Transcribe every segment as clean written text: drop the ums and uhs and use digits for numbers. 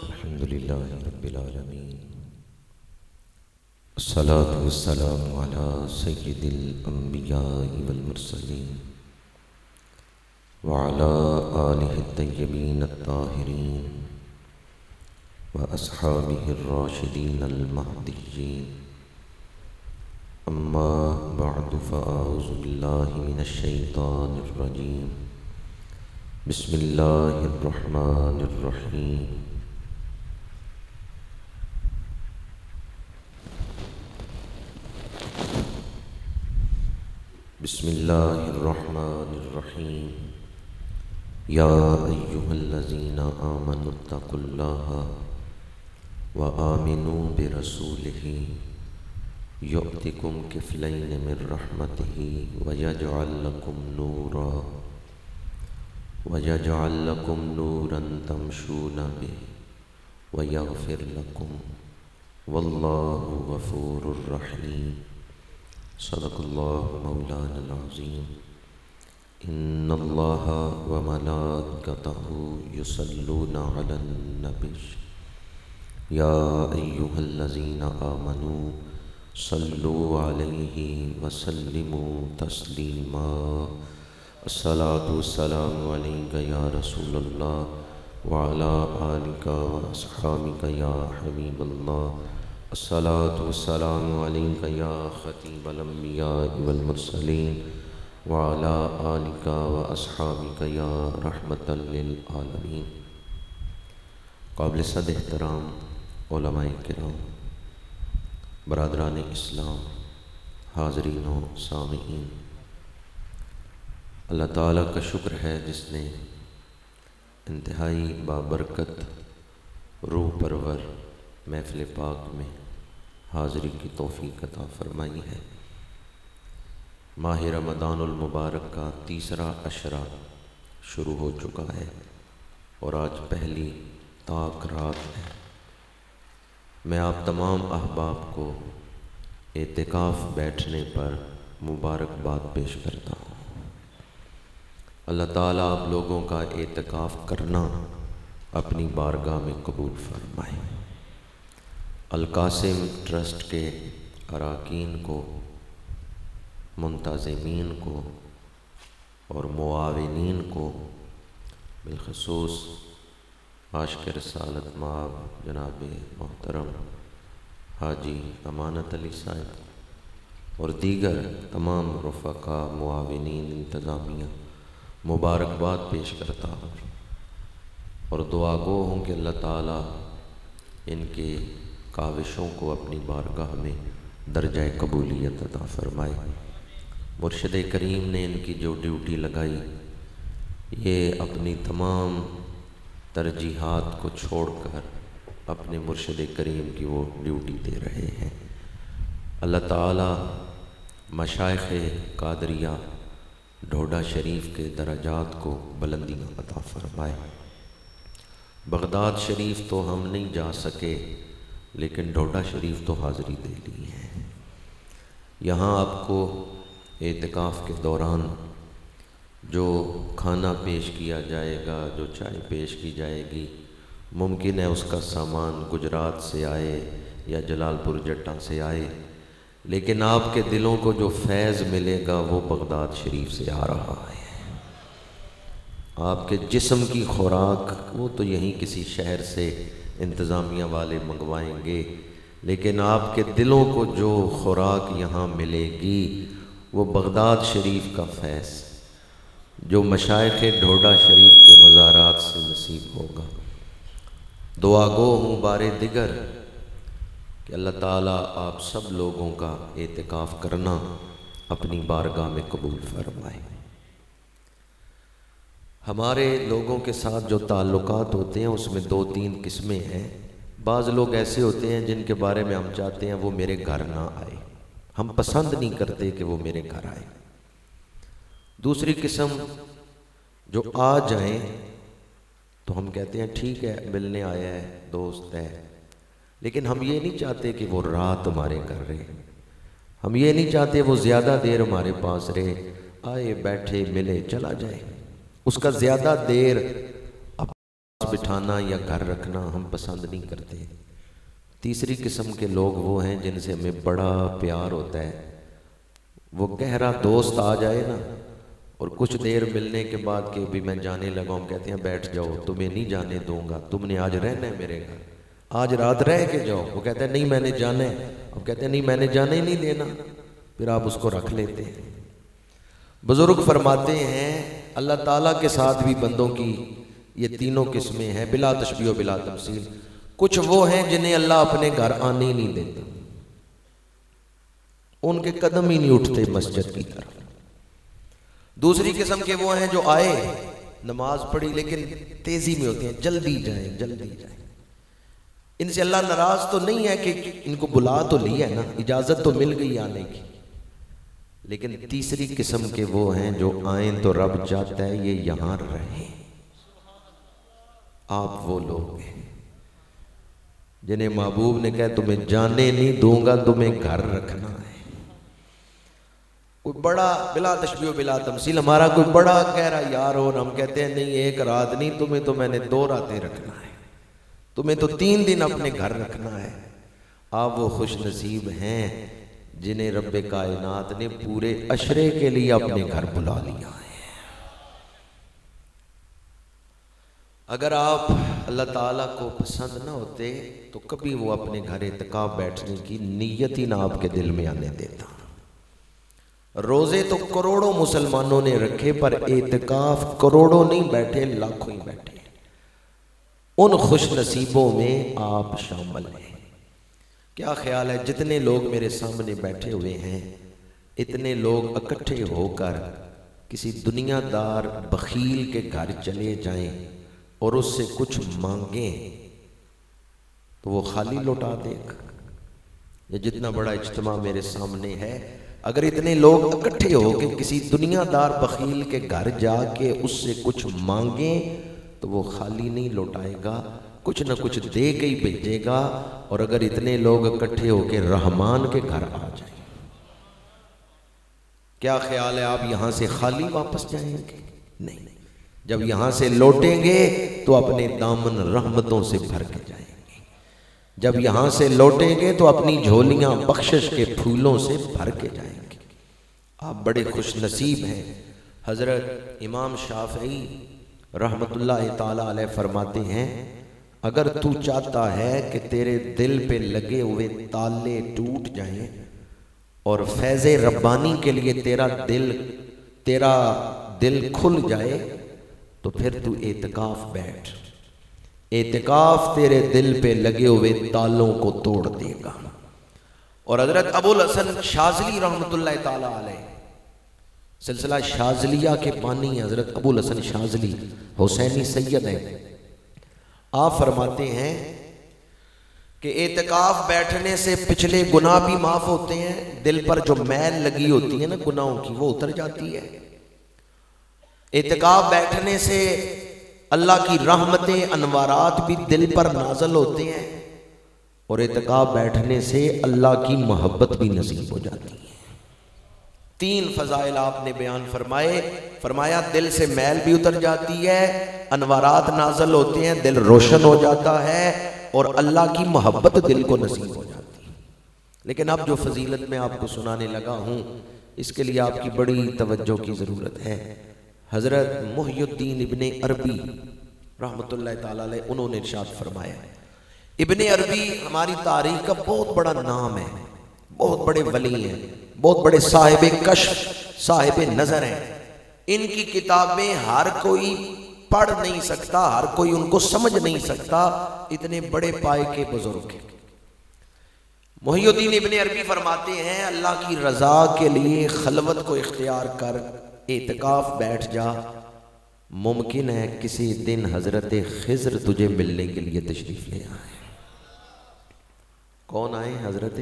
الحمد لله رب العالمين، الصلاة والسلام على سيد الأنبياء والمرسلين وعلى آله الطيبين الطاهرين وأصحابه الراشدين المهديين. أما بعد فأعوذ بالله من الشيطان الرجيم. بسم الله الرحمن الرحيم. بسم الله الرحمن الرحيم. يا أيها الذين آمنوا اتقوا الله وآمنوا برسوله يؤتكم كفلين من رحمته ويجعل لكم نورا تمشون به ويغفر لكم والله غفور رحيم. صدق الله مولانا العظيم. إن الله وملائكته يصلون على النبي يا أيها الذين آمنوا صلوا عليه وسلموا تسليما. الصلاة والسلام عليك يا رسول الله وعلى آلك وأصحابك يا حبيب الله. الصلاة والسلام عليك يا خطيب الأنبياء والمرسلين وعلى آلك وأصحابك يا رحمة للعالمين. قابل صد احترام علماء کرام، برادران اسلام، حاضرین و سامعین، اللہ تعالیٰ کا شکر ہے جس نے انتہائی بابرکت روح پرور محفل پاک میں حاضری کی توفیق عطا فرمائی ہے. ماہ رمضان المبارک کا تیسرا عشرہ شروع ہو چکا ہے اور آج پہلی طاق رات ہے. میں آپ تمام احباب کو اعتکاف بیٹھنے پر مبارکباد پیش کرتا ہوں. اللہ تعالیٰ آپ لوگوں کا اعتکاف کرنا اپنی بارگاہ میں قبول فرمائے. القاسم ٹرسٹ کے اراکین کو، منتظمین کو اور معاونین کو، بالخصوص عاشق رسالت مآب جناب محترم حاجی امانت علی صاحب اور دیگر تمام رفقا، معاونین، انتظامیہ، مبارکباد پیش کرتا ہوں اور دعا گو ہوں کہ اللہ تعالیٰ ان کے کاوشوں کو اپنی بارگاہ میں درجہ قبولیت عطا فرمائے. مرشد کریم نے ان کی جو ڈیوٹی لگائی، یہ اپنی تمام ترجیحات کو چھوڑ کر اپنے مرشد کریم کی وہ ڈیوٹی دے رہے ہیں. اللہ تعالیٰ مشائخ قادریہ ڈھوڈا شریف کے درجات کو بلندیاں عطا فرمائے. بغداد شریف تو ہم نہیں جا سکے لیکن ڈھوڈا شریف تو حاضری دے لی ہے. یہاں آپ کو اعتکاف کے دوران جو کھانا پیش کیا جائے گا، جو چائے پیش کی جائے گی، ممکن ہے اس کا سامان گجرات سے آئے یا جلال پور جٹا سے آئے، لیکن آپ کے دلوں کو جو فیض ملے گا وہ بغداد شریف سے آ رہا ہے. آپ کے جسم کی خوراک وہ تو یہیں کسی شہر سے انتظامیہ والے منگوائیں گے، لیکن آپ کے دلوں کو جو خوراک یہاں ملے گی وہ بغداد شریف کا فیض جو مشائخ ڈھوڈا شریف کے مزارات سے نصیب ہوگا. دعا گو ہوں بار دیگر کہ اللہ تعالیٰ آپ سب لوگوں کا اعتکاف کرنا اپنی بارگاہ میں قبول فرمائے. ہمارے لوگوں کے ساتھ جو تعلقات ہوتے ہیں اس میں 2-3 قسمیں ہیں. بعض لوگ ایسے ہوتے ہیں جن کے بارے میں ہم چاہتے ہیں وہ میرے گھر نہ آئے، ہم پسند نہیں کرتے کہ وہ میرے گھر آئے. دوسری قسم جو آ جائیں تو ہم کہتے ہیں ٹھیک ہے ملنے آیا ہے، دوست ہے، لیکن ہم یہ نہیں چاہتے کہ وہ رات ہمارے گھر رہے. ہم یہ نہیں چاہتے وہ زیادہ دیر ہمارے پاس رہے، آئے بیٹھے ملے چلا جائے. اس کا زیادہ دیر اٹھانا یا گھر رکھنا ہم پسند نہیں کرتے۔ تیسری قسم کے لوگ وہ ہیں جن سے ہمیں بڑا پیار ہوتا ہے، وہ گہرا دوست آ جائے نا اور کچھ دیر ملنے کے بعد کہ بھی میں جانے لگا ہوں، کہتے ہیں بیٹھ جاؤ، تمہیں نہیں جانے دوں گا، تم نے آج رہنا ہے میرے گھر، آج رات رہ کے جاؤ۔ وہ کہتے ہیں نہیں میں نے جانا ہے، اب کہتے ہیں نہیں میں نے جانے ہی نہیں دینا، پھر آپ اس کو رکھ لیتے ہیں۔ بزرگ فرماتے ہیں اللہ تعالیٰ کے ساتھ بھی بندوں کی یہ تینوں قسمیں ہیں بلا تشبیہ و بلا تمثیل۔ کچھ وہ ہیں جنہیں اللہ اپنے گھر آنے ہی نہیں دیتا، ان کے قدم ہی نہیں اٹھتے مسجد کی طرف۔ دوسری قسم کے وہ ہیں جو آئے نماز پڑھی لیکن تیزی میں ہوتے ہیں، جلدی جائیں جلدی جائیں۔ ان سے اللہ ناراض تو نہیں ہے کہ ان کو بلا تو لیا ہے نا، اجازت تو مل گئی آنے کی، لیکن تیسری قسم کے وہ ہیں جو آئیں تو رب چاہتا ہے یہ یہاں رہیں۔ آپ وہ لوگ ہیں جنہیں محبوب نے کہا تمہیں جانے نہیں دوں گا، تمہیں گھر رکھنا ہے۔ کوئی بڑا بلا تشبیہ بلا تمثیل ہمارا کوئی بڑا گہرا یار ہو، ہم کہتے ہیں نہیں ایک رات نہیں، تمہیں تو میں نے 2 راتیں رکھنا ہے، تمہیں تو 3 دن اپنے گھر رکھنا ہے۔ آپ وہ خوش نصیب ہیں جنہیں رب کائنات نے پورے عشرے کے لیے اپنے گھر بلا لیا ہے۔ اگر آپ اللہ تعالیٰ کو پسند نہ ہوتے تو کبھی وہ اپنے گھر اعتکاف بیٹھنے کی نیت ہی نہ آپ کے دل میں آنے دیتا۔ روزے تو کروڑوں مسلمانوں نے رکھے پر اعتکاف کروڑوں نہیں بیٹھے، لاکھوں ہی بیٹھے۔ ان خوش نصیبوں میں آپ شامل ہیں۔ کیا خیال ہے جتنے لوگ میرے سامنے بیٹھے ہوئے ہیں، اتنے لوگ اکٹھے ہو کر کسی دنیا دار بخیل کے گھر چلے جائیں اور اس سے کچھ مانگیں تو وہ خالی لوٹا دے گا؟ یہ جتنا بڑا اجتماع میرے سامنے ہے، اگر اتنے لوگ اکٹھے ہو کے کسی دنیا دار بخیل کے گھر جا کے اس سے کچھ مانگیں تو وہ خالی نہیں لوٹائے گا، کچھ نہ کچھ دے کے ہی بھیجے گا۔ اور اگر اتنے لوگ اکٹھے ہو کے رحمان کے گھر آ جائیں، کیا خیال ہے آپ یہاں سے خالی واپس جائیں گے؟ نہیں، جب یہاں سے لوٹیں گے تو اپنے دامن رحمتوں سے بھر کے جائیں گے، جب یہاں سے لوٹیں گے تو اپنی جھولیاں بخشش کے پھولوں سے بھر کے جائیں گے۔ آپ بڑے خوش نصیب ہیں۔ حضرت امام شافعی رحمت اللہ تعالیٰ علیہ فرماتے ہیں اگر تو چاہتا ہے کہ تیرے دل پہ لگے ہوئے تالے ٹوٹ جائیں اور فیض ربانی کے لیے تیرا دل کھل جائے تو پھر تو اعتکاف بیٹھ، اعتکاف تیرے دل پہ لگے ہوئے تالوں کو توڑ دے گا۔ اور حضرت ابو الحسن شاذلی رحمت اللہ تعالیٰ علیہ، سلسلہ شاذلیہ کے بانی حضرت ابو الحسن شاذلی حسینی سید ہیں، آپ فرماتے ہیں کہ اعتکاف بیٹھنے سے پچھلے گناہ بھی معاف ہوتے ہیں، دل پر جو میل لگی ہوتی ہے نا گناہوں کی وہ اتر جاتی ہے۔ اعتکاف بیٹھنے سے اللہ کی رحمتیں انوارات بھی دل پر نازل ہوتے ہیں، اور اعتکاف بیٹھنے سے اللہ کی محبت بھی نصیب ہو جاتی ہے۔ 3 فضائل آپ نے بیان فرمایا دل سے میل بھی اتر جاتی ہے، انوارات نازل ہوتے ہیں، دل روشن ہو جاتا ہے، اور اللہ کی محبت دل کو نصیب ہو جاتی ہے۔ لیکن اب جو فضیلت میں آپ کو سنانے لگا ہوں اس کے لیے آپ کی بڑی توجہ کی ضرورت ہے۔ حضرت محی الدین ابن عربی رحمت اللہ تعالیٰ علیہ انہوں نے ارشاد فرمایا، ابن عربی ہماری تاریخ کا بہت بڑا نام ہے، بہت بڑے ولی ہیں، بہت بڑے صاحب کشف صاحب نظر ہیں۔ ان کی کتابیں ہر کوئی پڑھ نہیں سکتا، ہر کوئی ان کو سمجھ نہیں سکتا، اتنے بڑے پائے کے بزرگ ہیں۔ محی الدین ابن عربی فرماتے ہیں اللہ کی رضا کے لیے خلوت کو اختیار کر اعتکاف بیٹھ جا، ممکن ہے کسی دن حضرت خضر تجھے ملنے کے لیے تشریف لے آئے۔ کون آئے؟ حضرت،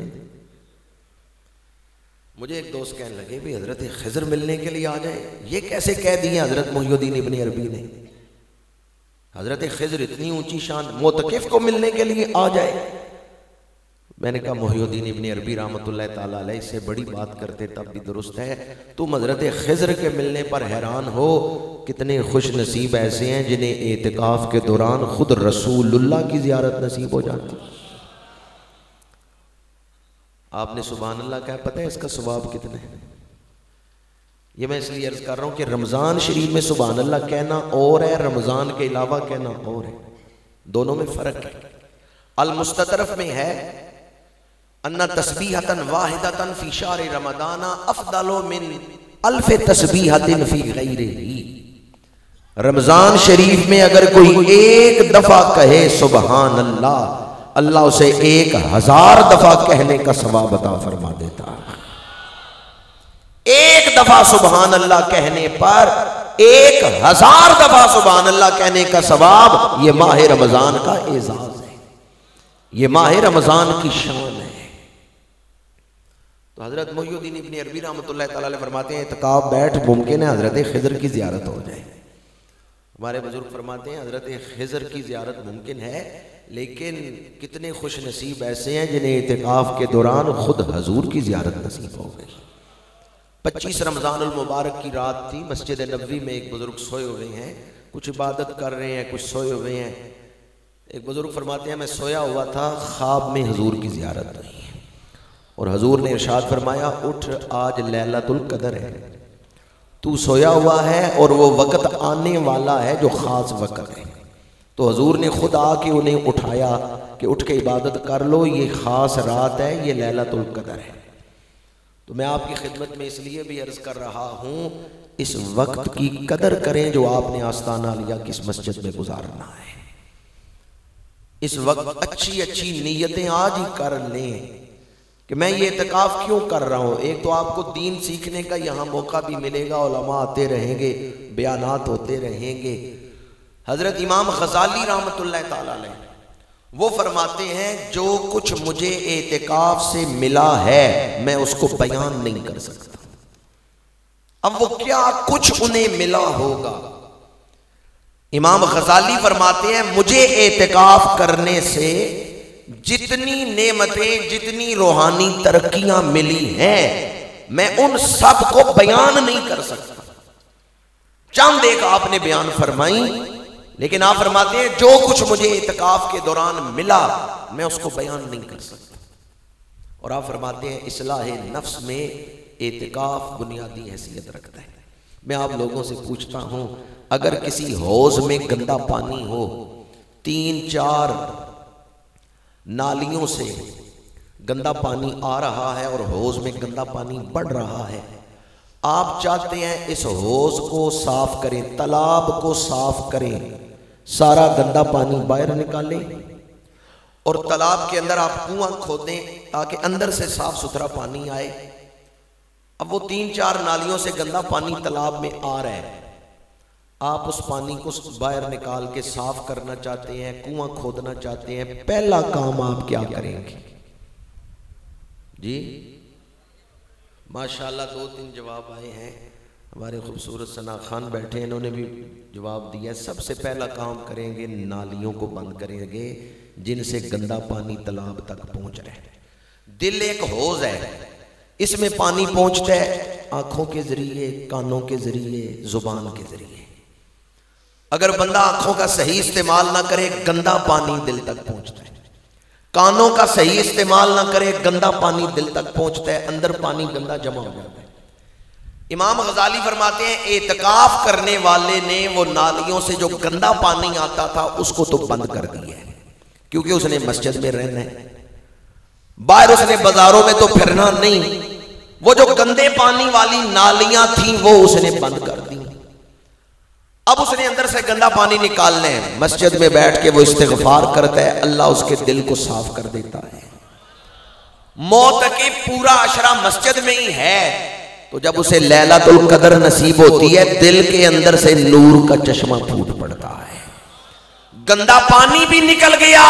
مجھے ایک دوست کہنے لگے بھی حضرت خضر ملنے کے لیے آ جائیں، یہ کیسے کہہ دیے حضرت محی الدین ابن عربی نے؟ حضرت خضر اتنی اونچی شان، معتکف کو ملنے کے لیے آ جائے؟ میں نے کہا محی الدین ابن عربی رحمۃ اللہ تعالیٰ علیہ سے بڑی بات کرتے تب بھی درست ہے، تم حضرت خضر کے ملنے پر حیران ہو، کتنے خوش نصیب ایسے ہیں جنہیں اعتکاف کے دوران خود رسول اللہ کی زیارت نصیب ہو جاتی۔ آپ نے سبحان اللہ کہا، پتہ ہے اس کا ثواب کتنا ہے؟ یہ میں اس لیے عرض کر رہا ہوں کہ رمضان شریف میں سبحان اللہ کہنا اور ہے، رمضان کے علاوہ کہنا اور ہے، دونوں میں فرق ہے۔ المستطرف میں ہے ان تسبیحۃ واحدۃ فی شہر رمضان افضل من الف تسبیحۃ فی غیرہ۔ رمضان شریف میں اگر کوئی ایک دفعہ کہے سبحان اللہ، اللہ اسے 1000 دفعہ کہنے کا ثواب عطا فرما دیتا ہے۔ ایک دفعہ سبحان اللہ کہنے پر 1000 دفعہ سبحان اللہ کہنے کا ثواب، یہ ماہ رمضان کا اعزاز ہے، یہ ماہ رمضان کی شان ہے۔ تو حضرت محی الدین ابن عربی رحمۃ اللہ تعالیٰ علیہ فرماتے ہیں اعتکاف بیٹھ ممکن ہے حضرت خضر کی زیارت ہو جائے۔ ہمارے بزرگ فرماتے ہیں حضرت خضر کی زیارت ممکن ہے، لیکن کتنے خوش نصیب ایسے ہیں جنہیں اعتکاف کے دوران خود حضور کی زیارت نصیب ہو گئی۔ 25 رمضان المبارک کی رات تھی، مسجد نبوی میں ایک بزرگ سوئے ہوئے ہیں، کچھ عبادت کر رہے ہیں، کچھ سوئے ہوئے ہیں۔ ایک بزرگ فرماتے ہیں میں سویا ہوا تھا، خواب میں حضور کی زیارت ہوئی اور حضور نے ارشاد فرمایا اٹھ آج لیلۃ القدر ہے، تو سویا ہوا ہے اور وہ وقت آنے والا ہے جو خاص وقت ہے۔ تو حضور نے خود آ کے انہیں اٹھایا کہ اٹھ کے عبادت کر لو، یہ خاص رات ہے، یہ لیلۃ القدر ہے۔ تو میں آپ کی خدمت میں اس لیے بھی عرض کر رہا ہوں اس وقت کی قدر کریں جو آپ نے آستانہ علیہ کی اس مسجد میں گزارنا ہے۔ اس وقت اچھی اچھی نیتیں آج ہی کر لیں کہ میں یہ اعتکاف کیوں کر رہا ہوں۔ ایک تو آپ کو دین سیکھنے کا یہاں موقع بھی ملے گا، علماء آتے رہیں گے، بیانات ہوتے رہیں گے۔ حضرت امام غزالی رحمۃ اللہ تعالیٰ علیہ وہ فرماتے ہیں جو کچھ مجھے اعتکاف سے ملا ہے میں اس کو بیان نہیں کر سکتا۔ اب وہ کیا کچھ انہیں ملا ہوگا؟ امام غزالی فرماتے ہیں مجھے اعتکاف کرنے سے جتنی نعمتیں، جتنی روحانی ترقیاں ملی ہیں میں ان سب کو بیان نہیں کر سکتا۔ چند ایک آپ نے بیان فرمائی، لیکن آپ فرماتے ہیں جو کچھ مجھے اعتکاف کے دوران ملا میں اس کو بیان نہیں کر سکتا۔ اور آپ فرماتے ہیں اصلاح نفس میں اعتکاف بنیادی حیثیت رکھتا ہے۔ میں آپ لوگوں سے پوچھتا ہوں اگر کسی حوض میں گندا پانی ہو، 3-4 نالیوں سے گندا پانی آ رہا ہے اور حوض میں گندا پانی بڑھ رہا ہے، آپ چاہتے ہیں اس حوض کو صاف کریں، تالاب کو صاف کریں، سارا گندا پانی باہر نکالیں اور تالاب کے اندر آپ کنواں کھودیں تاکہ اندر سے صاف ستھرا پانی آئے۔ اب وہ 3-4 نالیوں سے گندا پانی تالاب میں آ رہا ہے، آپ اس پانی کو باہر نکال کے صاف کرنا چاہتے ہیں، کنواں کھودنا چاہتے ہیں، پہلا کام آپ کیا کریں گے؟ جی ماشاءاللہ 2-3 جواب آئے ہیں۔ ہمارے خوبصورت ثنا خان بیٹھے ہیں، انہوں نے بھی جواب دیا۔ سب سے پہلا کام کریں گے نالیوں کو بند کریں گے جن سے گندا پانی تالاب تک پہنچ رہا ہے۔ دل ایک حوض ہے، اس میں پانی پہنچتا ہے آنکھوں کے ذریعے، کانوں کے ذریعے، زبان کے ذریعے۔ اگر بندہ آنکھوں کا صحیح استعمال نہ کرے گندا پانی دل تک پہنچتا ہے، کانوں کا صحیح استعمال نہ کرے گندا پانی دل تک پہنچتا ہے، اندر پانی گندا جمع ہو جاتا ہے۔ امام غزالی فرماتے ہیں اعتکاف کرنے والے نے وہ نالیوں سے جو گندا پانی آتا تھا اس کو تو بند کر دیا ہے، کیونکہ اس نے مسجد میں رہنا ہے، باہر اس نے بازاروں میں تو پھرنا نہیں۔ وہ جو گندے پانی والی نالیاں تھیں وہ اس نے بند کر دی، اب اس نے اندر سے گندا پانی نکالنا ہے۔ مسجد میں بیٹھ کے وہ استغفار کرتا ہے، اللہ اس کے دل کو صاف کر دیتا ہے۔ موت کی پورا عشرہ مسجد میں ہی ہے تو جب اسے لیلۃ القدر نصیب ہوتی ہے دل کے اندر سے نور کا چشمہ پھوٹ پڑتا ہے، گندا پانی بھی نکل گیا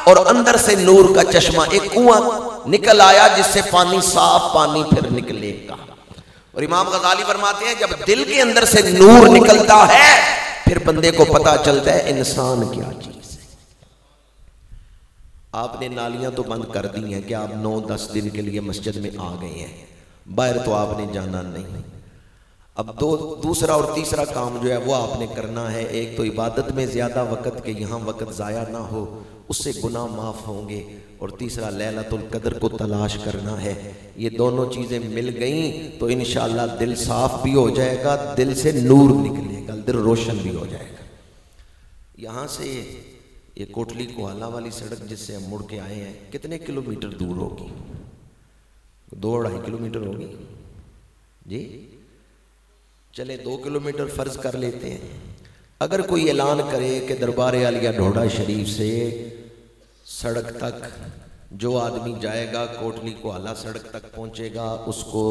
اور اندر سے نور کا چشمہ، ایک کنواں نکل آیا جس سے پانی صاف پانی پھر نکلے گا۔ اور امام غزالی فرماتے ہیں جب دل کے اندر سے نور نکلتا ہے پھر بندے کو پتا چلتا ہے انسان کیا چیز ہے۔ آپ نے نالیاں تو بند کر دی ہیں کہ آپ 9-10 دن کے لیے مسجد میں آ گئے ہیں، باہر تو آپ نے جانا نہیں۔ اب دوسرا اور تیسرا کام جو ہے وہ آپ نے کرنا ہے، ایک تو عبادت میں زیادہ وقت کہ یہاں وقت ضائع نہ ہو، اس سے گناہ معاف ہوں گے، اور تیسرا لیلۃ القدر کو تلاش کرنا ہے۔ یہ دونوں چیزیں مل گئیں تو انشاءاللہ دل صاف بھی ہو جائے گا، دل سے نور نکلے گا، دل روشن بھی ہو جائے گا۔ یہاں سے یہ کوٹلی کوہالہ والی سڑک جس سے ہم مڑ کے آئے ہیں کتنے کلومیٹر دور ہوگی؟ 2-2.5 کلومیٹر ہوگی جی؟ چلے 2 کلومیٹر فرض کر لیتے ہیں۔ اگر کوئی اعلان کرے کہ دربار عالیہ ڈھوڈا شریف سے سڑک تک جو آدمی جائے گا کوٹلی کوہالہ سڑک تک پہنچے گا اس کو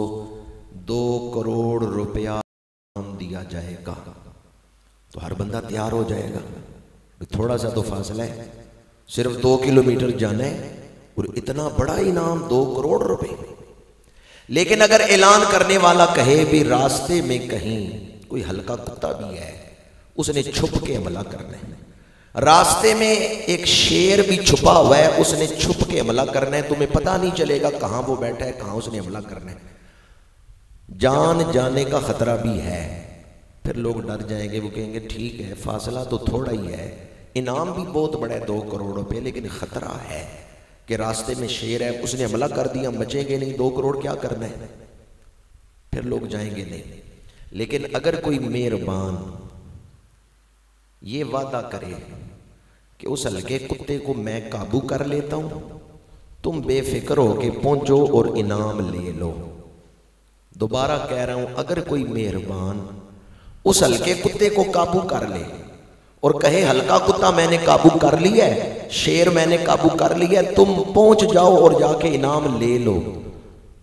2 کروڑ روپیہ دیا جائے گا، تو ہر بندہ تیار ہو جائے گا۔ تھوڑا سا تو فاصلہ ہے، صرف 2 کلومیٹر جانا ہے اور اتنا بڑا انعام 2 کروڑ روپے۔ لیکن اگر اعلان کرنے والا کہے بھی راستے میں کہیں کوئی ہلکا کتا بھی ہے، اس نے چھپ کے حملہ کرنا ہے، راستے میں ایک شیر بھی چھپا ہوا ہے، اس نے چھپ کے حملہ کرنا ہے، تمہیں پتہ نہیں چلے گا کہاں وہ بیٹھا ہے، کہاں اس نے حملہ کرنا ہے، جان جانے کا خطرہ بھی ہے، پھر لوگ ڈر جائیں گے، وہ کہیں گے ٹھیک ہے فاصلہ تو تھوڑا ہی ہے، انعام بھی بہت بڑا ہے 2 کروڑ روپے، لیکن خطرہ ہے کہ راستے میں شیر ہے، اس نے حملہ کر دیا، بچیں گے نہیں، 2 کروڑ کیا کرنا ہے، پھر لوگ جائیں گے نہیں۔ لیکن اگر کوئی مہربان یہ وعدہ کرے کہ اس ہلکے کتے کو میں قابو کر لیتا ہوں، تم بے فکر ہو کے پہنچو اور انعام لے لو۔ دوبارہ کہہ رہا ہوں، اگر کوئی مہربان اس ہلکے کتے کو قابو کر لے اور کہے ہلکا کتا میں نے قابو کر لیا ہے، شیر میں نے قابو کر لیا ہے، تم پہنچ جاؤ اور جا کے انعام لے لو،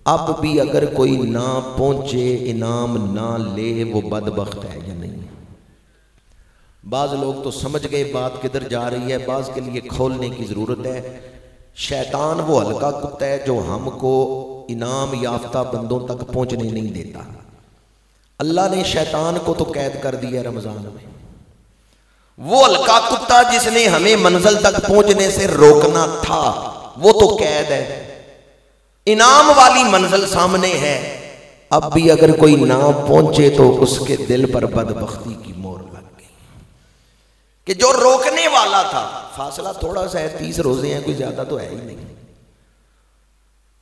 اب بھی اگر کوئی نہ پہنچے انعام نہ لے وہ بدبخت ہے یا نہیں؟ بعض لوگ تو سمجھ گئے بات کدھر جا رہی ہے، بعض کے لیے کھولنے کی ضرورت ہے۔ شیطان وہ ہلکا کتا ہے جو ہم کو انعام یافتہ بندوں تک پہنچنے نہیں دیتا۔ اللہ نے شیطان کو تو قید کر دیا رمضان میں، وہ ہلکا کتا جس نے ہمیں منزل تک پہنچنے سے روکنا تھا وہ تو قید ہے، انعام والی منزل سامنے ہے، اب بھی اگر کوئی نہ پہنچے تو اس کے دل پر بدبختی کی مہر لگ گئی کہ جو روکنے والا تھا، فاصلہ تھوڑا سا ہے، 30 روزے ہیں، کوئی زیادہ تو ہے ہی نہیں،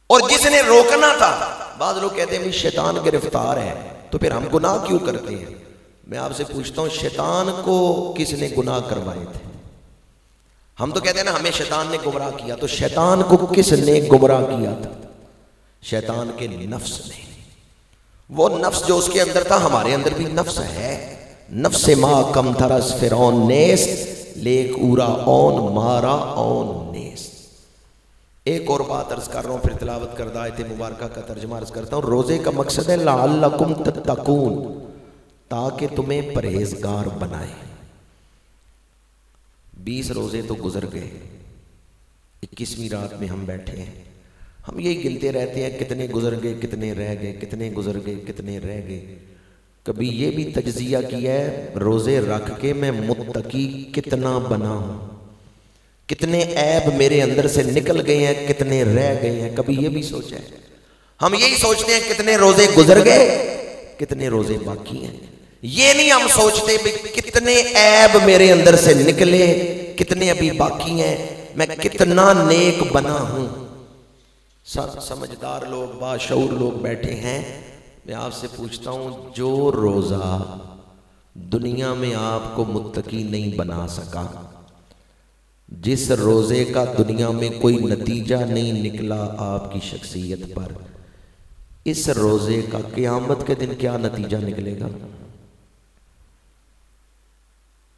اور جس نے روکنا تھا، بعض لوگ کہتے ہیں شیطان گرفتار ہے تو پھر ہم گناہ کیوں کرتے ہیں؟ میں آپ سے پوچھتا ہوں شیطان کو کس نے گناہ کروائے تھے؟ ہم تو کہتے ہیں نا ہمیں شیطان نے گمراہ کیا، تو شیطان کو کس نے گمراہ کیا تھا؟ شیطان کے نفس نے، وہ نفس جو اس کے اندر تھا، ہمارے اندر بھی نفس ہے، نفس ما کم تھرس فرعون نیس لیک اورا اون مارا اون نیس۔ ایک اور بات عرض کر رہا ہوں، پھر تلاوت کردہ آیت مبارکہ کا ترجمہ عرض کرتا ہوں۔ روزے کا مقصد ہے لعلکم تتقون، تاکہ تمہیں پرہیزگار بنائے۔ 20 روزے تو گزر گئے، 21ویں رات میں ہم بیٹھے ہیں، ہم یہی گنتے رہتے ہیں کتنے گزر گئے، کتنے رہ گئے، کتنے گزر گئے، کتنے رہ گئے۔ کبھی یہ بھی تجزیہ کیا ہے روزے رکھ کے میں متقی کتنا بنا ہوں، کتنے عیب میرے اندر سے نکل گئے ہیں، کتنے رہ گئے ہیں، کبھی یہ بھی سوچا ہے؟ ہم یہی سوچتے ہیں کتنے روزے گزر گئے، کتنے روزے باقی ہیں، یہ نہیں ہم سوچتے بھی کتنے عیب میرے اندر سے نکلے، کتنے ابھی باقی ہیں، میں کتنا نیک بنا ہوں۔ سب سمجھدار لوگ، باشعور لوگ بیٹھے ہیں، میں آپ سے پوچھتا ہوں جو روزہ دنیا میں آپ کو متقی نہیں بنا سکا، جس روزے کا دنیا میں کوئی نتیجہ نہیں نکلا آپ کی شخصیت پر، اس روزے کا قیامت کے دن کیا نتیجہ نکلے گا؟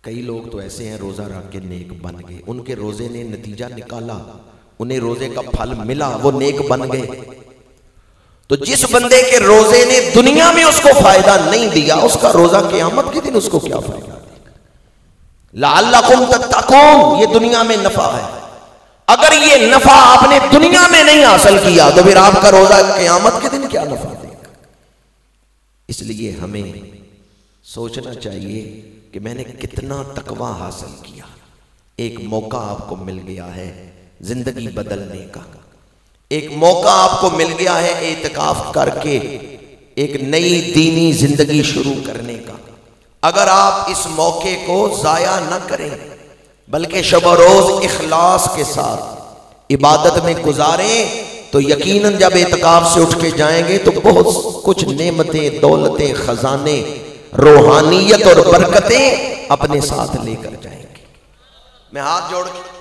کئی لوگ تو ایسے ہیں روزہ رکھ کے نیک بن گئے، ان کے روزے نے نتیجہ نکالا، انہیں روزے کا پھل ملا، وہ نیک بن گئے۔ تو جس بندے کے روزے نے دنیا میں اس کو فائدہ نہیں دیا، اس کا روزہ قیامت کے دن اس کو کیا فائدہ دے گا؟ لعلکم تتقون، یہ دنیا میں نفع ہے، اگر یہ نفع آپ نے دنیا میں نہیں حاصل کیا تو پھر آپ کا روزہ قیامت کے دن کیا نفع دے گا؟ اس لیے ہمیں سوچنا چاہیے کہ میں نے کتنا تقویٰ حاصل کیا۔ ایک موقع آپ کو مل گیا ہے، زندگی بدلنے کا، ایک موقع آپ کو مل گیا ہے اعتکاف کر کے ایک نئی دینی زندگی شروع کرنے کا۔ اگر آپ اس موقع کو ضائع نہ کریں بلکہ شب و روز اخلاص کے ساتھ عبادت میں گزاریں تو یقیناً جب اعتکاف سے اٹھ کے جائیں گے تو بہت کچھ نعمتیں، دولتیں، خزانے، روحانیت اور برکتیں اپنے ساتھ لے کر جائیں گے۔ میں ہاتھ جوڑ کے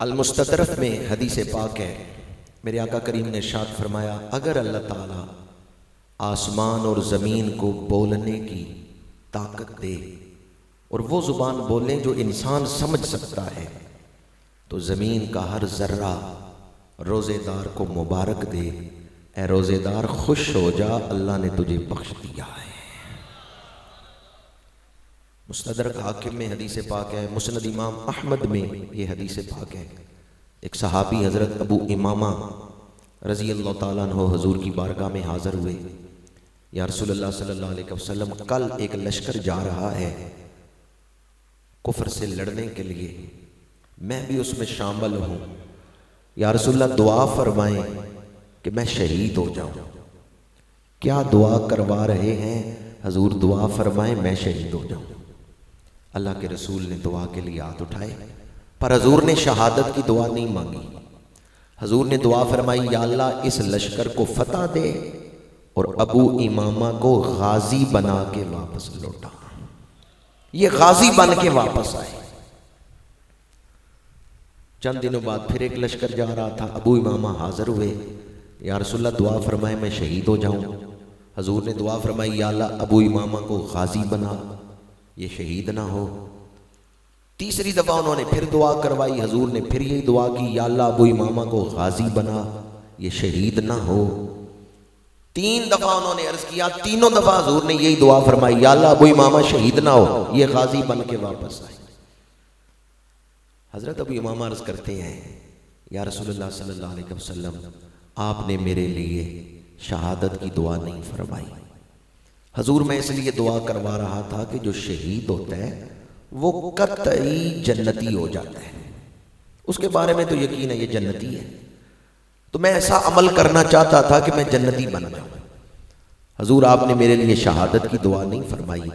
المستدرک میں حدیث پاک ہے، میرے آقا کریم نے ارشاد فرمایا اگر اللہ تعالیٰ آسمان اور زمین کو بولنے کی طاقت دے اور وہ زبان بولیں جو انسان سمجھ سکتا ہے تو زمین کا ہر ذرہ روزے دار کو مبارک دے، اے روزے دار خوش ہو جا، اللہ نے تجھے بخش دیا ہے۔ مستدرک حاکم میں حدیث پاک ہے، مسند امام احمد میں یہ حدیث پاک ہے۔ ایک صحابی حضرت ابو امامہ رضی اللہ تعالیٰ عنہ حضور کی بارگاہ میں حاضر ہوئے، یا رسول اللہ صلی اللہ علیہ وسلم کل ایک لشکر جا رہا ہے کفر سے لڑنے کے لیے، میں بھی اس میں شامل ہوں، یا رسول اللہ دعا فرمائیں کہ میں شہید ہو جاؤں۔ کیا دعا کروا رہے ہیں حضور؟ دعا فرمائیں میں شہید ہو جاؤں۔ اللہ کے رسول نے دعا کے لیے ہاتھ اٹھائے پر حضور نے شہادت کی دعا نہیں مانگی۔ حضور نے دعا فرمائی یا اللہ اس لشکر کو فتح دے اور ابو امامہ کو غازی بنا کے واپس لوٹا۔ یہ غازی بن کے واپس آئے۔ چند دنوں بعد پھر ایک لشکر جا رہا تھا، ابو امامہ حاضر ہوئے، یا رسول اللہ دعا فرمائے میں شہید ہو جاؤں۔ حضور نے دعا فرمائی یا اللہ ابو امامہ کو غازی بنا، یہ شہید نہ ہو۔ تیسری دفعہ انہوں نے پھر دعا کروائی، حضور نے پھر یہی دعا کی یا اللہ ابو امامہ کو غازی بنا، یہ شہید نہ ہو۔ تین دفعہ انہوں نے عرض کیا، تینوں دفعہ حضور نے یہی دعا فرمائی یا اللہ ابو امامہ شہید نہ ہو، یہ غازی بن کے واپس آئے۔ حضرت ابو امامہ عرض کرتے ہیں یا رسول اللہ صلی اللہ علیہ وسلم آپ نے میرے لیے شہادت کی دعا نہیں فرمائی۔ حضور میں اس لیے دعا کروا رہا تھا کہ جو شہید ہوتا ہے وہ قطعی جنتی ہو جاتا ہے، اس کے بارے میں تو یقین ہے یہ جنتی ہے، تو میں ایسا عمل کرنا چاہتا تھا کہ میں جنتی بن جاؤں۔ حضور آپ نے میرے لیے شہادت کی دعا نہیں فرمائی،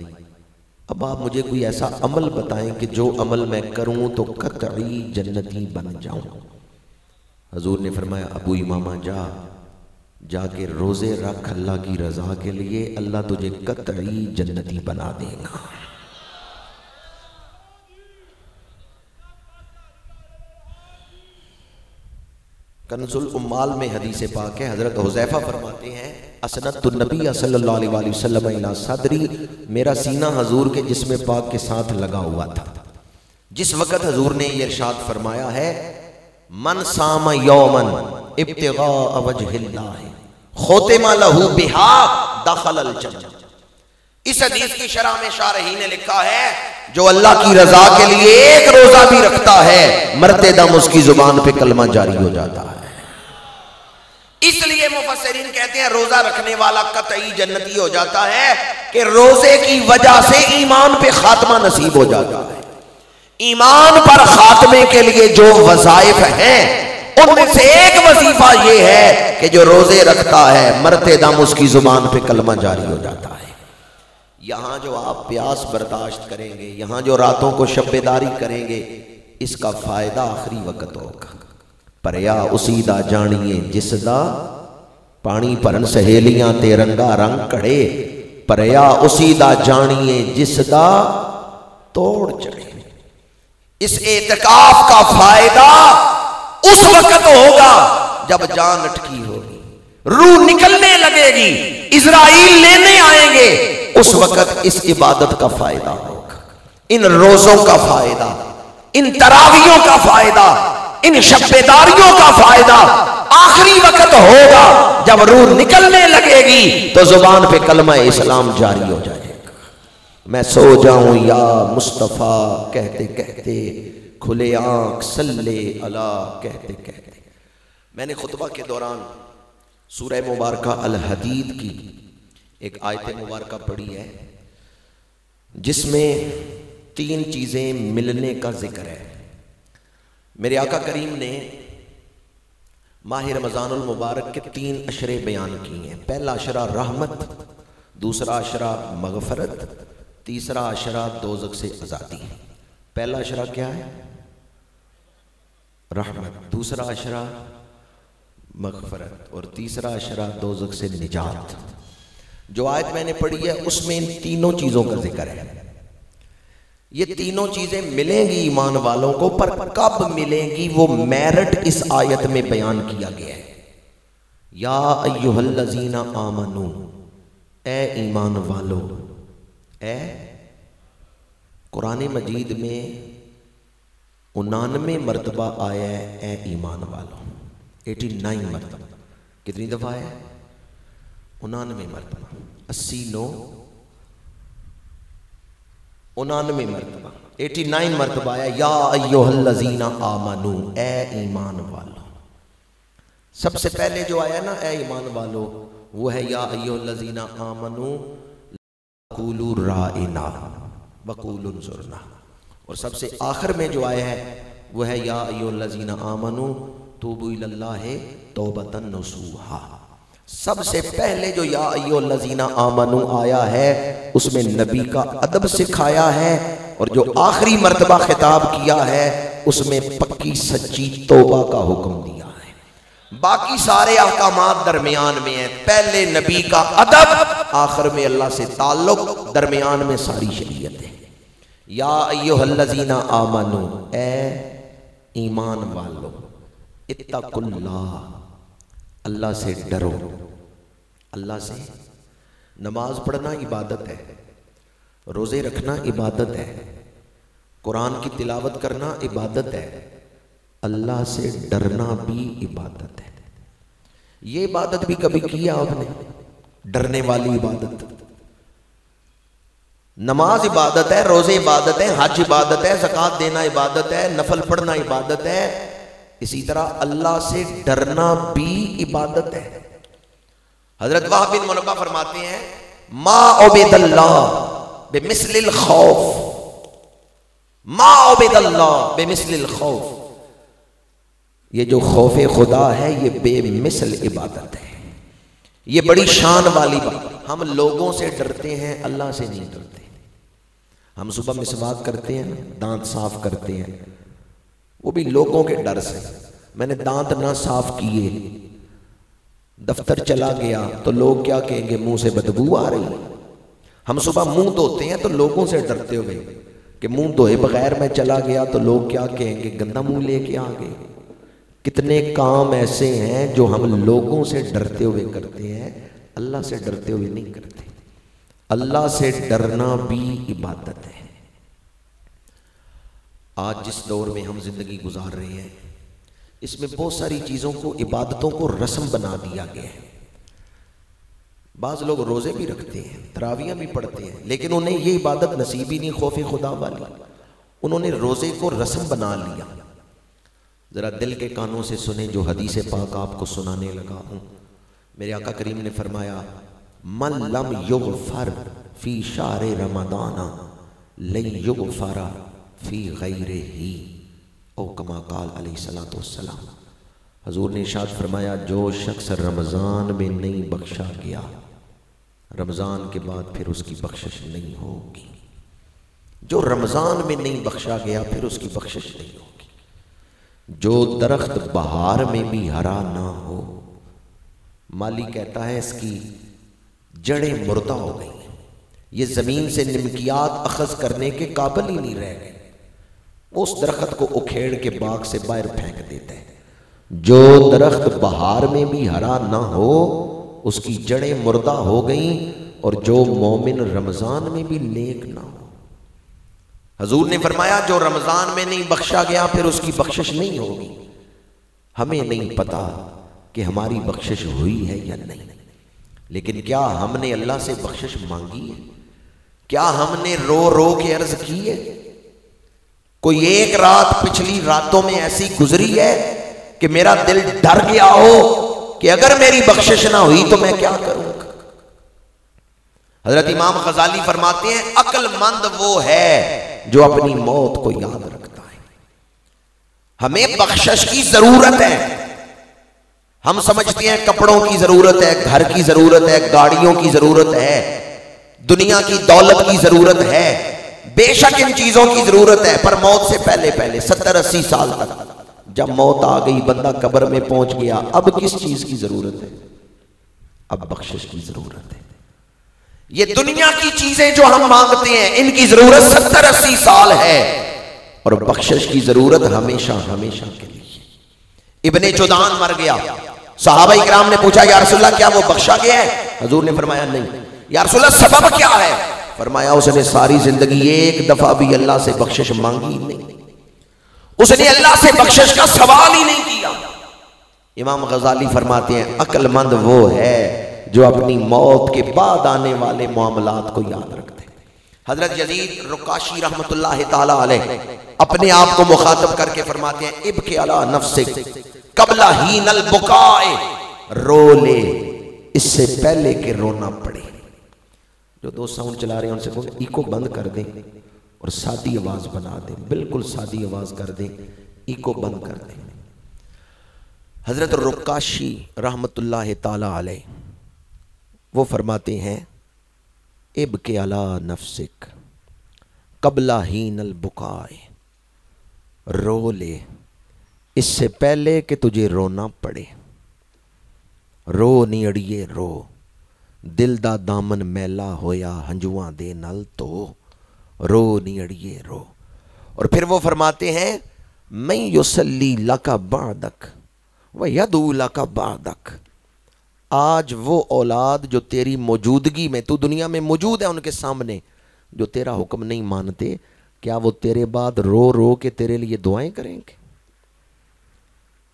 اب آپ مجھے کوئی ایسا عمل بتائیں کہ جو عمل میں کروں تو قطعی جنتی بن جاؤں۔ حضور نے فرمایا ابو امامہ جا کے روزے رکھ اللہ کی رضا کے لیے، اللہ تجھے قطعی جنتی بنا دے گا۔ کنز الامال میں حدیث پاک ہے، حضرت حذیفہ فرماتے ہیں اسندت النبی صلی اللہ علیہ وآلہ وسلم الی صدری، میرا سینہ حضور کے جسم پاک کے ساتھ لگا ہوا تھا جس وقت حضور نے یہ ارشاد فرمایا ہے من صام یوما ابتغاء وجہ اللہ ختم لہ بہا دخل الجنہ۔ اس حدیث کی شرح میں شارحین نے لکھا ہے جو اللہ کی رضا کے لیے ایک روزہ بھی رکھتا ہے مرتے دم اس کی زبان پہ کلمہ جاری ہو جاتا ہے۔ اس لیے مفسرین کہتے ہیں روزہ رکھنے والا قطعی جنتی ہو جاتا ہے کہ روزے کی وجہ سے ایمان پہ خاتمہ نصیب ہو جاتا ہے۔ ایمان پر خاتمے کے لیے جو وظائف ہیں ان میں سے ایک وظیفہ یہ ہے کہ جو روزے رکھتا ہے مرتے دم اس کی زبان پہ کلمہ جاری ہو جاتا ہے۔ یہاں جو آپ پیاس برداشت کریں گے، یہاں جو راتوں کو شب بیداری کریں گے، اس کا فائدہ آخری وقت ہوگا۔ پریا اسی دا جانیے جس دا پانی پرن سہیلیاں تے رنگا رنگ کڑے، پریا اسی دا جانیے جس دا توڑ چڑھے۔ اس اعتکاف کا فائدہ اس وقت ہوگا جب جان اٹکی ہوگی، روح نکلنے لگے گی، اسرائیل لینے آئیں گے، اس وقت اس عبادت کا فائدہ ہوگا، ان روزوں کا فائدہ، ان تراویحوں کا فائدہ، ان شب بیداریوں کا فائدہ آخری وقت ہوگا جب روح نکلنے لگے گی تو زبان پہ کلمہ اسلام جاری ہو جائے گا. میں سو جاؤں یا مصطفیٰ کہتے کہتے، کھلے آنکھ صلی اللہ کہتے کہتے. میں نے خطبہ کے دوران سورہ مبارکہ الحدید کی ایک آیت مبارکہ پڑھی ہے جس میں 3 چیزیں ملنے کا ذکر ہے. میرے آقا کریم نے ماہ رمضان المبارک کے 3 عشرے بیان کیے ہیں. پہلا عشرہ رحمت، دوسرا عشرہ مغفرت، تیسرا عشرہ دوزخ سے آزادی. پہلا عشرہ کیا ہے؟ رحمت، دوسرا عشرہ مغفرت، اور تیسرا عشرہ دوزخ سے نجات. جو آیت میں نے پڑھی ہے اس میں ان تینوں چیزوں کا ذکر ہے. یہ تینوں چیزیں ملیں گی ایمان والوں کو، پر کب ملیں گی وہ میرٹ اس آیت میں بیان کیا گیا ہے. یا ایھا الذین آمنو، اے ایمان والو. اے قرآن مجید میں 99 مرتبہ آیا ہے اے ایمان والو. 89 مرتبہ. کتنی دفعہ ہے؟ 99 مرتبہ. 89 مرتبہ. 89 مرتبہ آیا یا ایھا الذین آمنو، اے ایمان والو. سب سے پہلے جو آیا نا اے ایمان والو وہ ہے یا ایھا الذین آمنو قولوا رائنا وقولوا انظرنا. اور سب سے آخر میں جو آیا ہے وہ ہے یا ایھا الذین آمنو توبوا الی اللہ توبۃ نصوحا. سب سے پہلے جو یا ایھا الذین آمنو آیا ہے اس میں نبی کا ادب سکھایا ہے، اور جو آخری مرتبہ خطاب کیا ہے اس میں پکی سچی توبہ کا حکم دیا ہے. باقی سارے احکامات درمیان میں ہیں. پہلے نبی کا ادب، آخر میں اللہ سے تعلق، درمیان میں ساری شریعت ہے. یا ایھا الذین آمنو، اے ایمان والو، اتقوا اللہ، اللہ سے ڈرو. اللہ سے نماز پڑھنا عبادت ہے، روزے رکھنا عبادت ہے، قرآن کی تلاوت کرنا عبادت ہے، اللہ سے ڈرنا بھی عبادت ہے. یہ عبادت بھی کبھی کیا آپ نے؟ ڈرنے والی عبادت. نماز عبادت ہے، روزے عبادت ہے، حج عبادت ہے، زکوٰۃ دینا عبادت ہے، نفل پڑھنا عبادت ہے. اسی طرح اللہ سے ڈرنا بھی عبادت ہے. حضرت وہب بن منبہ فرماتے ہیں ما عبد اللہ بمثل الخوف، ما عبد اللہ بمثل الخوف. یہ جو خوف خدا ہے یہ بے مثل عبادت ہے، یہ بڑی شان والی بات. ہم لوگوں سے ڈرتے ہیں، اللہ سے نہیں ڈرتے. ہم صبح مسواک کرتے ہیں، دانت صاف کرتے ہیں، وہ بھی لوگوں کے ڈر سے. میں نے دانت نہ صاف کیے، دفتر چلا گیا تو لوگ کیا کہیں گے؟ منہ سے بدبو آ رہی. ہم صبح منہ دھوتے ہیں تو لوگوں سے ڈرتے ہوئے کہ منہ دھوئے بغیر میں چلا گیا تو لوگ کیا کہیں گے؟ گندا منہ لے کے آ گئے. کتنے کام ایسے ہیں جو ہم لوگوں سے ڈرتے ہوئے کرتے ہیں، اللہ سے ڈرتے ہوئے نہیں کرتے. اللہ سے ڈرنا بھی عبادت ہے. آج جس دور میں ہم زندگی گزار رہے ہیں اس میں بہت ساری چیزوں کو، عبادتوں کو رسم بنا دیا گیا ہے. بعض لوگ روزے بھی رکھتے ہیں، تراویحیں بھی پڑھتے ہیں، لیکن انہیں یہ عبادت نصیب ہی نہیں خوف خدا والی. انہوں نے روزے کو رسم بنا لیا. ذرا دل کے کانوں سے سنیں جو حدیث پاک آپ کو سنانے لگا ہوں. میرے آقا کریم نے فرمایا من لم یغفر فی شہر رمضان لن یغفر فی غیرہ او کما قال علیہ الصلوۃ والسلام. حضور نے ارشاد فرمایا جو شخص رمضان میں نہیں بخشا گیا، رمضان کے بعد پھر اس کی بخشش نہیں ہوگی. جو رمضان میں نہیں بخشا گیا پھر اس کی بخشش نہیں ہوگی. جو درخت بہار میں بھی ہرا نہ ہو، مالی کہتا ہے اس کی جڑیں مردہ ہو گئی ہیں، یہ زمین سے نمکیات اخذ کرنے کے قابل ہی نہیں رہ گئے. اس درخت کو اکھیڑ کے باغ سے باہر پھینک دیتا ہے. جو درخت بہار میں بھی ہرا نہ ہو اس کی جڑیں مردہ ہو گئیں، اور جو مومن رمضان میں بھی نیک نہ ہو. حضور نے فرمایا جو رمضان میں نہیں بخشا گیا پھر اس کی بخشش نہیں ہوگی. ہمیں نہیں پتا کہ ہماری بخشش ہوئی ہے یا نہیں، لیکن کیا ہم نے اللہ سے بخشش مانگی ہے؟ کیا ہم نے رو رو کے عرض کی ہے؟ کوئی ایک رات پچھلی راتوں میں ایسی گزری ہے کہ میرا دل ڈر گیا ہو کہ اگر میری بخشش نہ ہوئی تو میں کیا کروں گا؟ حضرت امام غزالی فرماتے ہیں عقل مند وہ ہے جو اپنی موت کو یاد رکھتا ہے۔ ہمیں بخشش کی ضرورت ہے، ہم سمجھتے ہیں کپڑوں کی ضرورت ہے، گھر کی ضرورت ہے، گاڑیوں کی ضرورت ہے، دنیا کی دولت کی ضرورت ہے، بے شک ان چیزوں کی ضرورت ہے، پر موت سے پہلے 70-80 سال تک جب موت آ گئی، بندہ قبر میں پہنچ گیا، اب کس چیز کی ضرورت ہے؟ اب بخشش کی ضرورت ہے۔ یہ دنیا کی چیزیں جو ہم مانگتے ہیں ان کی ضرورت 70-80 سال ہے، اور بخشش کی ضرورت ہمیشہ ہمیشہ کے لیے۔ ابن جدعان مر گیا، صحابہ اکرام نے پوچھا یا رسول اللہ کیا وہ بخشا گیا ہے؟ حضور نے فرمایا نہیں۔ یا رسول اللہ سبب کیا ہے؟ فرمایا اس نے ساری زندگی ایک دفعہ بھی اللہ سے بخشش مانگی نہیں، اس نے اللہ سے بخشش کا سوال ہی نہیں کیا۔ امام غزالی فرماتے ہیں عقل مند وہ ہے جو اپنی موت کے بعد آنے والے معاملات کو یاد رکھتے ہیں۔ حضرت یزید رقاشی رحمت اللہ تعالی علیہ اپنے آپ کو مخاطب کر کے فرماتے ہیں ابکی علی نفسک قبل حین البکاء، رو لے اس سے پہلے کہ رونا پڑے۔ جو دوست ساؤنڈ چلا رہے ہیں ان سے کہو ایکو بند کر دیں اور سادی آواز بنا دیں، بالکل سادی آواز کر دیں، ایکو بند کر دیں۔ حضرت رقاشی رحمت اللہ تعالی علیہ وہ فرماتے ہیں ابکی علی نفسک قبل حین البکاء، رو لے اس سے پہلے کہ تجھے رونا پڑے۔ رو نی اڑیے رو، دل دا دامن میلا ہویا ہنجواں دے نل تو، رو نی اڑیے رو۔ اور پھر وہ فرماتے ہیں میں یصلی لک بعدک ویدعو لک بعدک، آج وہ اولاد جو تیری موجودگی میں، تو دنیا میں موجود ہے ان کے سامنے، جو تیرا حکم نہیں مانتے، کیا وہ تیرے بعد رو رو کے تیرے لیے دعائیں کریں گے؟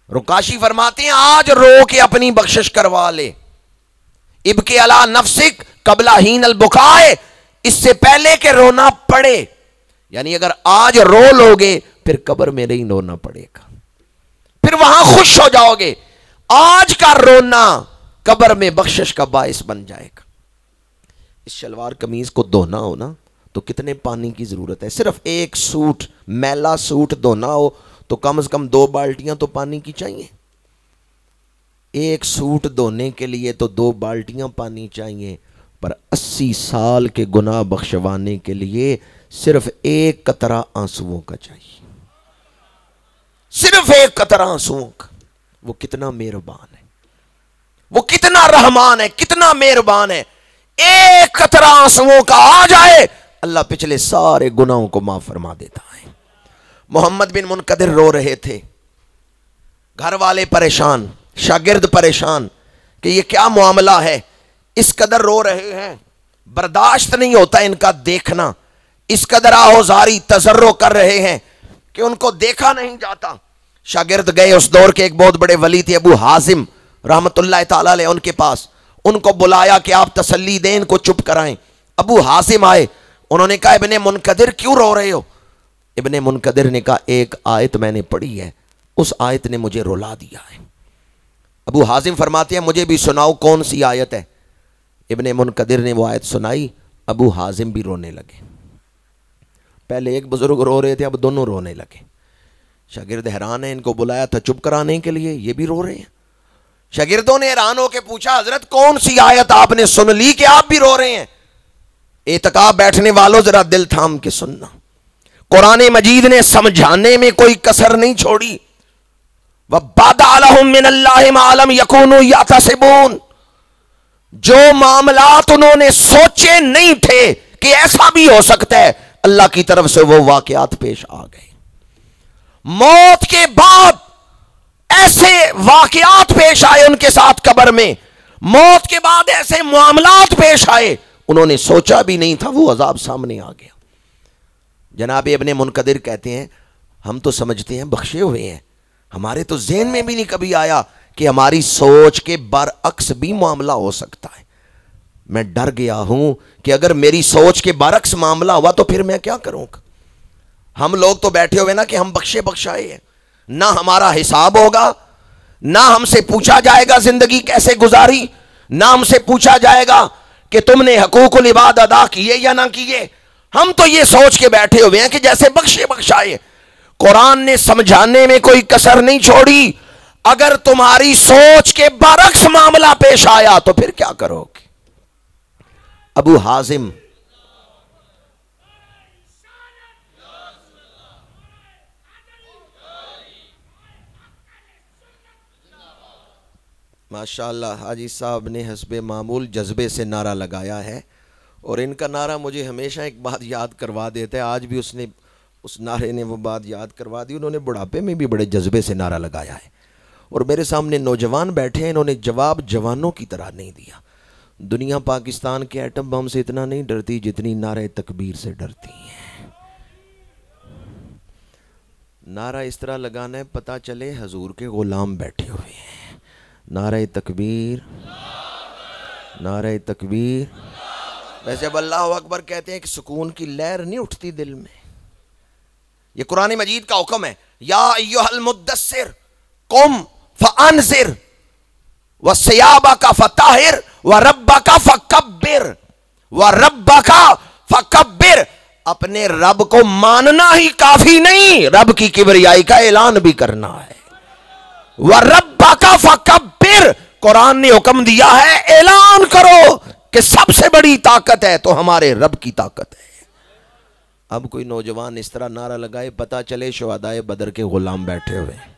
رقاشی فرماتے ہیں آج رو کے اپنی بخشش کروا لے، ابکی علی نفسک قبل حین البکاء، اس سے پہلے کہ رونا پڑے۔ یعنی اگر آج رو لوگے پھر قبر میں نہیں رونا پڑے گا، پھر وہاں خوش ہو جاؤ گے۔ آج کا رونا قبر میں بخشش کا باعث بن جائے گا۔ اس شلوار قمیض کو دھونا ہو نا تو کتنے پانی کی ضرورت ہے؟ صرف ایک سوٹ، میلا سوٹ دھونا ہو تو کم از کم 2 بالٹیاں تو پانی کی چاہیے۔ ایک سوٹ دھونے کے لیے تو 2 بالٹیاں پانی چاہیے، پر 80 سال کے گناہ بخشوانے کے لیے صرف 1 قطرہ آنسوؤں کا چاہیے، صرف 1 قطرہ آنسوؤں کا۔ وہ کتنا مہربان ہے، وہ کتنا رحمان ہے، کتنا مہربان ہے۔ 1 قطرہ آنسوؤں کا آ جائے اللہ پچھلے سارے گناہوں کو معاف فرما دیتا ہے۔ محمد بن منقدر رو رہے تھے، گھر والے پریشان، شاگرد پریشان کہ یہ کیا معاملہ ہے، اس قدر رو رہے ہیں، برداشت نہیں ہوتا ان کا دیکھنا، اس قدر آہوزاری تضرع کر رہے ہیں کہ ان کو دیکھا نہیں جاتا۔ شاگرد گئے، اس دور کے ایک بہت بڑے ولی تھے ابو حازم رحمت اللہ تعالی علیہ، ان کے پاس، ان کو بلایا کہ آپ تسلی دیں، ان کو چپ کرائیں۔ ابو حازم آئے، انہوں نے کہا ابن منقدر کیوں رو رہے ہو؟ ابن منقدر نے کہا ایک آیت میں نے پڑھی ہے، اس آیت نے مجھے رلا دیا ہے۔ ابو حازم فرماتے ہیں مجھے بھی سناؤ کون سی آیت ہے؟ ابن منقدر نے وہ آیت سنائی، ابو حازم بھی رونے لگے۔ پہلے ایک بزرگ رو رہے تھے، اب دونوں رونے لگے۔ شاگرد حیران ہیں، ان کو بلایا تھا چپ کرانے کے لیے، یہ بھی رو رہے ہیں۔ شاگردوں نے حیران ہو کے پوچھا حضرت کون سی آیت آپ نے سن لی کہ آپ بھی رو رہے ہیں؟ اعتکاف بیٹھنے والوں ذرا دل تھام کے سننا، قرآن مجید نے سمجھانے میں کوئی کسر نہیں چھوڑی۔ وَبَدَأَ لَهُم مِّنَ اللَّهِ مَا لَمْ يَكُونُوا يَحْتَسِبُونَ، جو معاملات انہوں نے سوچے نہیں تھے کہ ایسا بھی ہو سکتا ہے، اللہ کی طرف سے وہ واقعات پیش آ گئے۔ موت کے بعد ایسے واقعات پیش آئے ان کے ساتھ قبر میں، موت کے بعد ایسے معاملات پیش آئے انہوں نے سوچا بھی نہیں تھا، وہ عذاب سامنے آ گیا۔ جناب ابن منقدر کہتے ہیں ہم تو سمجھتے ہیں بخشے ہوئے ہیں، ہمارے تو ذہن میں بھی نہیں کبھی آیا کہ ہماری سوچ کے برعکس بھی معاملہ ہو سکتا ہے. میں ڈر گیا ہوں کہ اگر میری سوچ کے برعکس معاملہ ہوا تو پھر میں کیا کروں گا. ہم لوگ تو بیٹھے ہوئے نا کہ ہم بخشے بخشائے ہیں, نہ ہمارا حساب ہوگا, نہ ہم سے پوچھا جائے گا زندگی کیسے گزاری, نہ ہم سے پوچھا جائے گا کہ تم نے حقوق العباد ادا کیے یا نہ کیے. ہم تو یہ سوچ کے بیٹھے ہوئے ہیں کہ جیسے بخشے بخشائے. قرآن نے سمجھانے میں کوئی کسر نہیں چھوڑی. اگر تمہاری سوچ کے برعکس معاملہ پیش آیا تو پھر کیا کرو گے. ابو حازم ماشاءاللہ حاجی صاحب نے حسب معمول جذبے سے نعرہ لگایا ہے, اور ان کا نعرہ مجھے ہمیشہ ایک بات یاد کروا دیتا ہے. آج بھی اس نعرے نے وہ بات یاد کروا دی. انہوں نے بڑھاپے میں بھی بڑے جذبے سے نعرہ لگایا ہے, اور میرے سامنے نوجوان بیٹھے ہیں, انہوں نے جواب جوانوں کی طرح نہیں دیا. دنیا پاکستان کے ایٹم بم سے اتنا نہیں ڈرتی جتنی نعرہ تکبیر سے ڈرتی ہے. نعرہ اس طرح لگانا ہے پتہ چلے حضور کے غلام بیٹھے ہوئے ہیں. نعرہ تکبیر, نعرہ تکبیر. ویسے جب اللہ اکبر کہتے ہیں کہ سکون کی لہر نہیں اٹھتی دل میں. یہ قرآن مجید کا حکم ہے, یا ایھا المدثر قم فانذر وثیابک فطہر وربک فکبر وربک فکبر. اپنے رب کو ماننا ہی کافی نہیں, رب کی کبریائی کا اعلان بھی کرنا ہے. وَرَبَّكَ فَكَبِّرْ, قرآن نے حکم دیا ہے اعلان کرو کہ سب سے بڑی طاقت ہے تو ہمارے رب کی طاقت ہے. اب کوئی نوجوان اس طرح نعرہ لگائے پتہ چلے شہدائے بدر کے غلام بیٹھے ہوئے ہیں.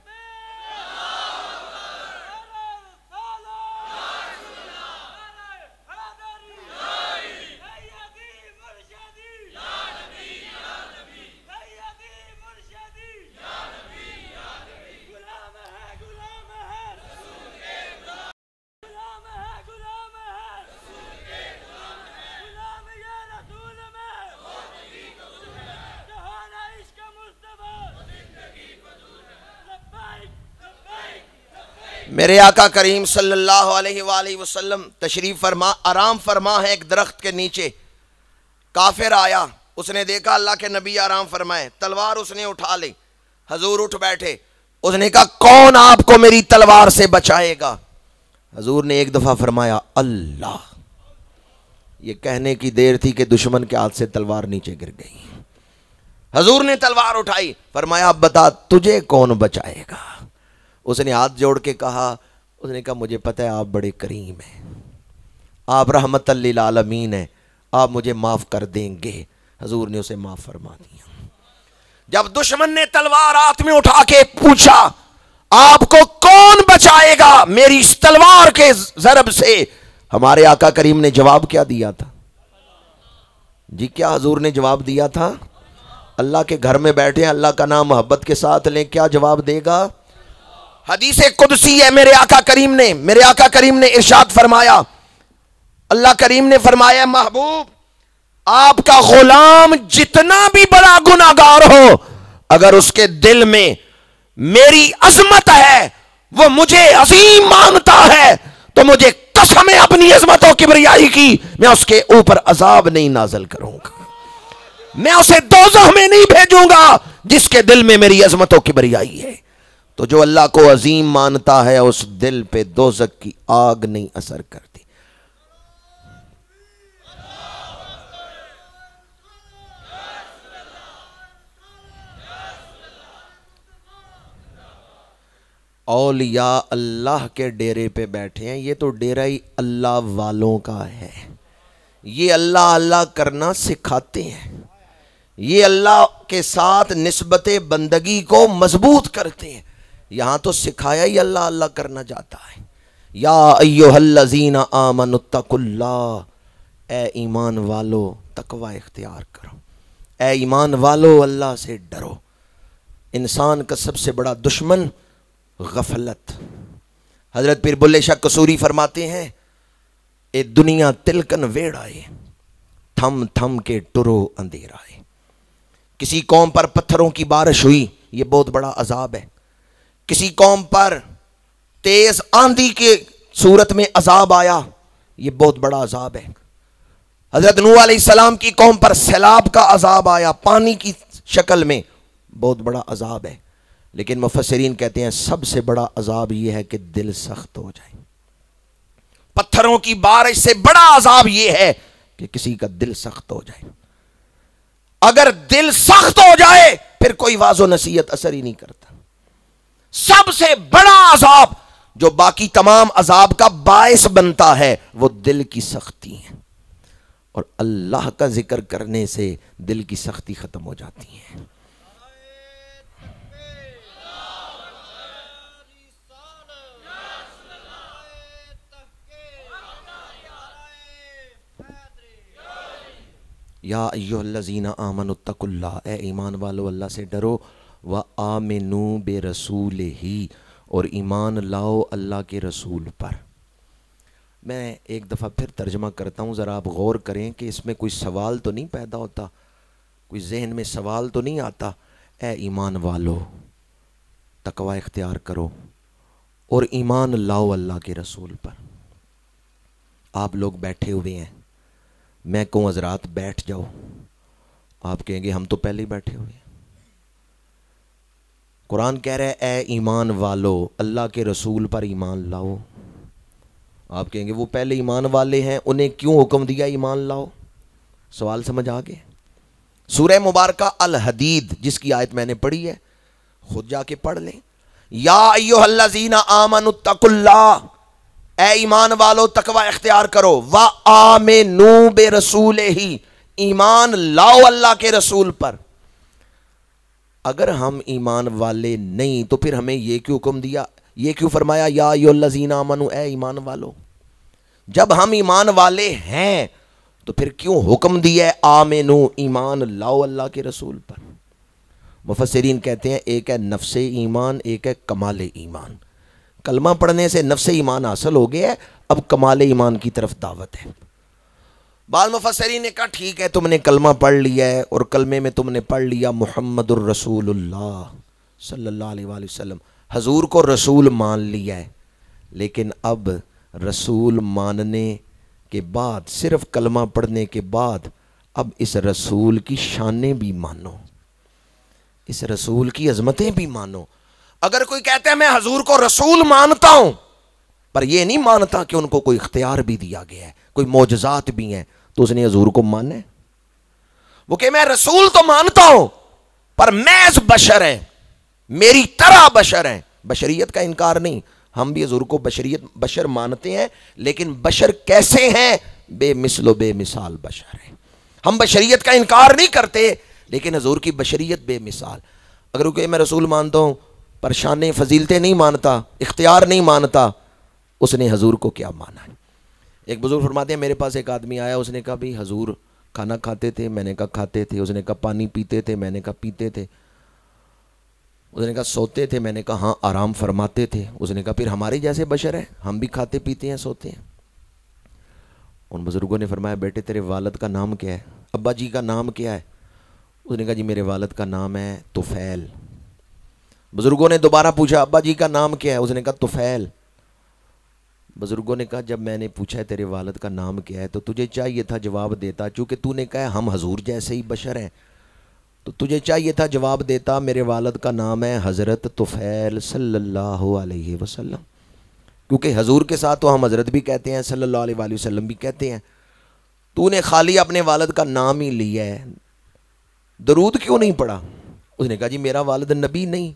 میرے آقا کریم صلی اللہ علیہ وآلہ وسلم تشریف فرما آرام فرما ہے ایک درخت کے نیچے. کافر آیا, اس نے دیکھا اللہ کے نبی آرام فرمائے, تلوار اس نے اٹھا لی. حضور اٹھ بیٹھے, اس نے کہا کون آپ کو میری تلوار سے بچائے گا. حضور نے ایک دفعہ فرمایا اللہ. یہ کہنے کی دیر تھی کہ دشمن کے ہاتھ سے تلوار نیچے گر گئی. حضور نے تلوار اٹھائی, فرمایا اب بتا تجھے کون بچائے گا. اس نے ہاتھ جوڑ کے کہا, اس نے کہا مجھے پتہ ہے آپ بڑے کریم ہیں, آپ رحمت للعالمین ہیں, آپ مجھے معاف کر دیں گے. حضور نے اسے معاف فرما دیا. جب دشمن نے تلوار ہاتھ میں اٹھا کے پوچھا آپ کو کون بچائے گا میری اس تلوار کے ضرب سے, ہمارے آقا کریم نے جواب کیا دیا تھا جی؟ کیا حضور نے جواب دیا تھا؟ اللہ کے گھر میں بیٹھے ہیں, اللہ کا نام محبت کے ساتھ لیں, کیا جواب دے گا؟ حدیث قدسی ہے, میرے آقا کریم نے ارشاد فرمایا, اللہ کریم نے فرمایا محبوب آپ کا غلام جتنا بھی بڑا گناہگار ہو, اگر اس کے دل میں میری عظمت ہے, وہ مجھے عظیم مانتا ہے, تو مجھے قسم ہے اپنی عظمت و کبریائی کی, میں اس کے اوپر عذاب نہیں نازل کروں گا, میں اسے دوزخ میں نہیں بھیجوں گا جس کے دل میں میری عظمت و کبریائی ہے. تو جو اللہ کو عظیم مانتا ہے اس دل پہ دوزخ کی آگ نہیں اثر کرتی. اولیاء اللہ کے ڈیرے پہ بیٹھے ہیں, یہ تو ڈیرہ ہی اللہ والوں کا ہے. یہ اللہ اللہ کرنا سکھاتے ہیں, یہ اللہ کے ساتھ نسبت بندگی کو مضبوط کرتے ہیں. یہاں تو سکھایا ہی اللہ اللہ کرنا جاتا ہے. یا ایھا الذین آمنوا اتقوا اللہ, اے ایمان والو تقوی اختیار کرو, اے ایمان والو اللہ سے ڈرو. انسان کا سب سے بڑا دشمن غفلت. حضرت پیر بلے شاہ قصوری فرماتے ہیں, اے دنیا تلکن ویڑ آئے, تھم تھم کے ٹرو اندھیرا ہے. کسی قوم پر پتھروں کی بارش ہوئی, یہ بہت بڑا عذاب ہے. کسی قوم پر تیز آندھی کے صورت میں عذاب آیا، یہ بہت بڑا عذاب ہے۔ حضرت نوح علیہ السلام کی قوم پر سیلاب کا عذاب آیا پانی کی شکل میں، بہت بڑا عذاب ہے۔ لیکن مفسرین کہتے ہیں سب سے بڑا عذاب یہ ہے کہ دل سخت ہو جائے۔ پتھروں کی بارش سے بڑا عذاب یہ ہے کہ کسی کا دل سخت ہو جائے۔ اگر دل سخت ہو جائے پھر کوئی واعظ و نصیحت اثر ہی نہیں کرتا۔ سب سے بڑا عذاب جو باقی تمام عذاب کا باعث بنتا ہے وہ دل کی سختی ہے، اور اللہ کا ذکر کرنے سے دل کی سختی ختم ہو جاتی ہے۔ یا ایھا الذین آمنوا اتقوا اللہ، اے ایمان والو اللہ سے ڈرو، وآمنوا برسولہ، اور ایمان لاؤ اللہ کے رسول پر۔ میں ایک دفعہ پھر ترجمہ کرتا ہوں، ذرا آپ غور کریں کہ اس میں کوئی سوال تو نہیں پیدا ہوتا، کوئی ذہن میں سوال تو نہیں آتا۔ اے ایمان والو تقوی اختیار کرو اور ایمان لاؤ اللہ کے رسول پر۔ آپ لوگ بیٹھے ہوئے ہیں، میں کہوں حضرات بیٹھ جاؤ، آپ کہیں گے ہم تو پہلے ہی بیٹھے ہوئے ہیں۔ قرآن کہہ رہا ہے اے ایمان والو اللہ کے رسول پر ایمان لاؤ، آپ کہیں گے وہ پہلے ایمان والے ہیں، انہیں کیوں حکم دیا ایمان لاؤ؟ سوال سمجھ آگے؟ سورہ مبارکہ الحدید جس کی آیت میں نے پڑھی ہے، خود جا کے پڑھ لیں۔ یا ایھا الذین آمنوا اتقوا اللہ، اے ایمان والو تقوی اختیار کرو، وآمنوا برسولہ، ایمان لاؤ اللہ کے رسول پر۔ اگر ہم ایمان والے نہیں تو پھر ہمیں یہ کیوں حکم دیا، یہ کیوں فرمایا یا ایھا الذین آمنوا، اے ایمان والو؟ جب ہم ایمان والے ہیں تو پھر کیوں حکم دیا ہے آمنو، ایمان لاؤ اللہ کے رسول پر؟ مفسرین کہتے ہیں ایک ہے نفس ایمان، ایک ہے کمال ایمان۔ کلمہ پڑھنے سے نفس ایمان حاصل ہو گیا ہے، اب کمال ایمان کی طرف دعوت ہے۔ بعض مفسرین نے کہا ٹھیک ہے تم نے کلمہ پڑھ لیا ہے اور کلمے میں تم نے پڑھ لیا محمد الرسول اللہ صلی اللہ علیہ وآلہ وسلم، حضور کو رسول مان لیا ہے، لیکن اب رسول ماننے کے بعد، صرف کلمہ پڑھنے کے بعد، اب اس رسول کی شانیں بھی مانو، اس رسول کی عظمتیں بھی مانو۔ اگر کوئی کہتا ہے میں حضور کو رسول مانتا ہوں پر یہ نہیں مانتا کہ ان کو کوئی اختیار بھی دیا گیا ہے، کوئی معجزات بھی ہیں، تو اس نے حضور کو مانا ہے؟ وہ کہ میں رسول تو مانتا ہوں پر محض بشر ہیں، میری طرح بشر ہیں، بشریت کا انکار نہیں، ہم بھی حضور کو بشر مانتے ہیں، لیکن بشر کیسے ہیں؟ بے مثل و بے مثال بشر ہیں۔ ہم بشریت کا انکار نہیں کرتے لیکن حضور کی بشریت بے مثال۔ اگر کوئی میں رسول مانتا ہوں پر شانیں فضیلتیں نہیں مانتا، اختیار نہیں مانتا، اس نے حضور کو کیا مانا ہے؟ ایک بزرگ فرماتے ہیں میرے پاس ایک آدمی آیا، اس نے کہا بھی حضور کھانا کھاتے تھے؟ میں نے کہا کھاتے تھے۔ اس نے کہا پانی پیتے تھے؟ میں نے کہا پیتے تھے۔ اس نے کہا سوتے تھے؟ میں نے کہا ہاں آرام فرماتے تھے۔ اس نے کہا پھر ہمارے جیسے بشر ہیں، ہم بھی کھاتے پیتے ہیں سوتے ہیں۔ ان بزرگوں نے فرمایا بیٹے تیرے والد کا نام کیا ہے؟ ابا جی کا نام کیا ہے؟ اس نے کہا جی میرے والد کا نام ہے طفیل۔ بزرگوں نے دوبارہ پوچھا ابا جی کا نام کیا ہے؟ اس نے کہا طفیل۔ بزرگوں نے کہا جب میں نے پوچھا ہے تیرے والد کا نام کیا ہے تو تجھے چاہیے تھا جواب دیتا، چونکہ تو نے کہا ہم حضور جیسے ہی بشر ہیں، تو تجھے چاہیے تھا جواب دیتا میرے والد کا نام ہے حضرت طفیل صلی اللہ علیہ وسلم، کیونکہ حضور کے ساتھ تو ہم حضرت بھی کہتے ہیں، صلی اللہ علیہ وآلہ وسلم بھی کہتے ہیں۔ تو نے خالی اپنے والد کا نام ہی لیا ہے، درود کیوں نہیں پڑھا؟ اس نے کہا جی میرا والد نبی نہیں،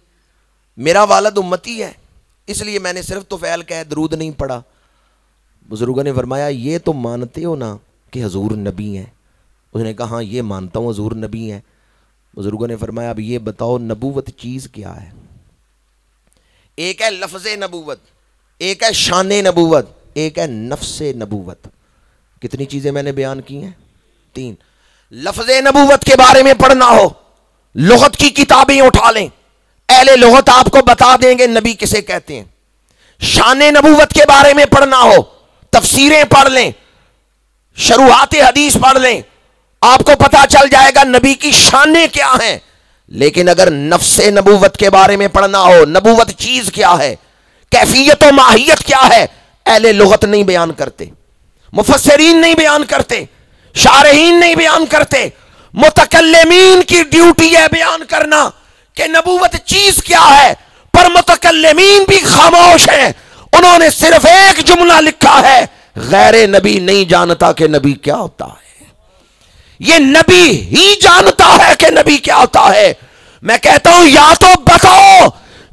میرا والد امتی ہے، اس لیے میں نے صرف طفیل کہا، درود نہیں پڑھا۔ بزرگوں نے فرمایا یہ تو مانتے ہو نا کہ حضور نبی ہیں؟ اس نے کہا ہاں یہ مانتا ہوں حضور نبی ہیں۔ بزرگوں نے فرمایا اب یہ بتاؤ نبوت چیز کیا ہے؟ ایک ہے لفظ نبوت، ایک ہے شان نبوت، ایک ہے نفس نبوت۔ کتنی چیزیں میں نے بیان کی ہیں؟ 3۔ لفظ نبوت کے بارے میں پڑھنا ہو، لغت کی کتابیں اٹھا لیں، اہل لغت آپ کو بتا دیں گے نبی کسے کہتے ہیں۔ شان نبوت کے بارے میں پڑھنا ہو، تفسیریں پڑھ لیں، شروحات حدیث پڑھ لیں، آپ کو پتا چل جائے گا نبی کی شانیں کیا ہیں۔ لیکن اگر نفس نبوت کے بارے میں پڑھنا ہو، نبوت چیز کیا ہے، کیفیت و ماہیت کیا ہے اہل لغت نہیں بیان کرتے، مفسرین نہیں بیان کرتے، شارحین نہیں بیان کرتے، متکلمین کی ڈیوٹی ہے بیان کرنا کہ نبوت چیز کیا ہے، پر متکلمین بھی خاموش ہیں، انہوں نے صرف ایک جملہ لکھا ہے، غیر نبی نہیں جانتا کہ نبی کیا ہوتا ہے، یہ نبی ہی جانتا ہے کہ نبی کیا ہوتا ہے۔ میں کہتا ہوں یا تو بتاؤ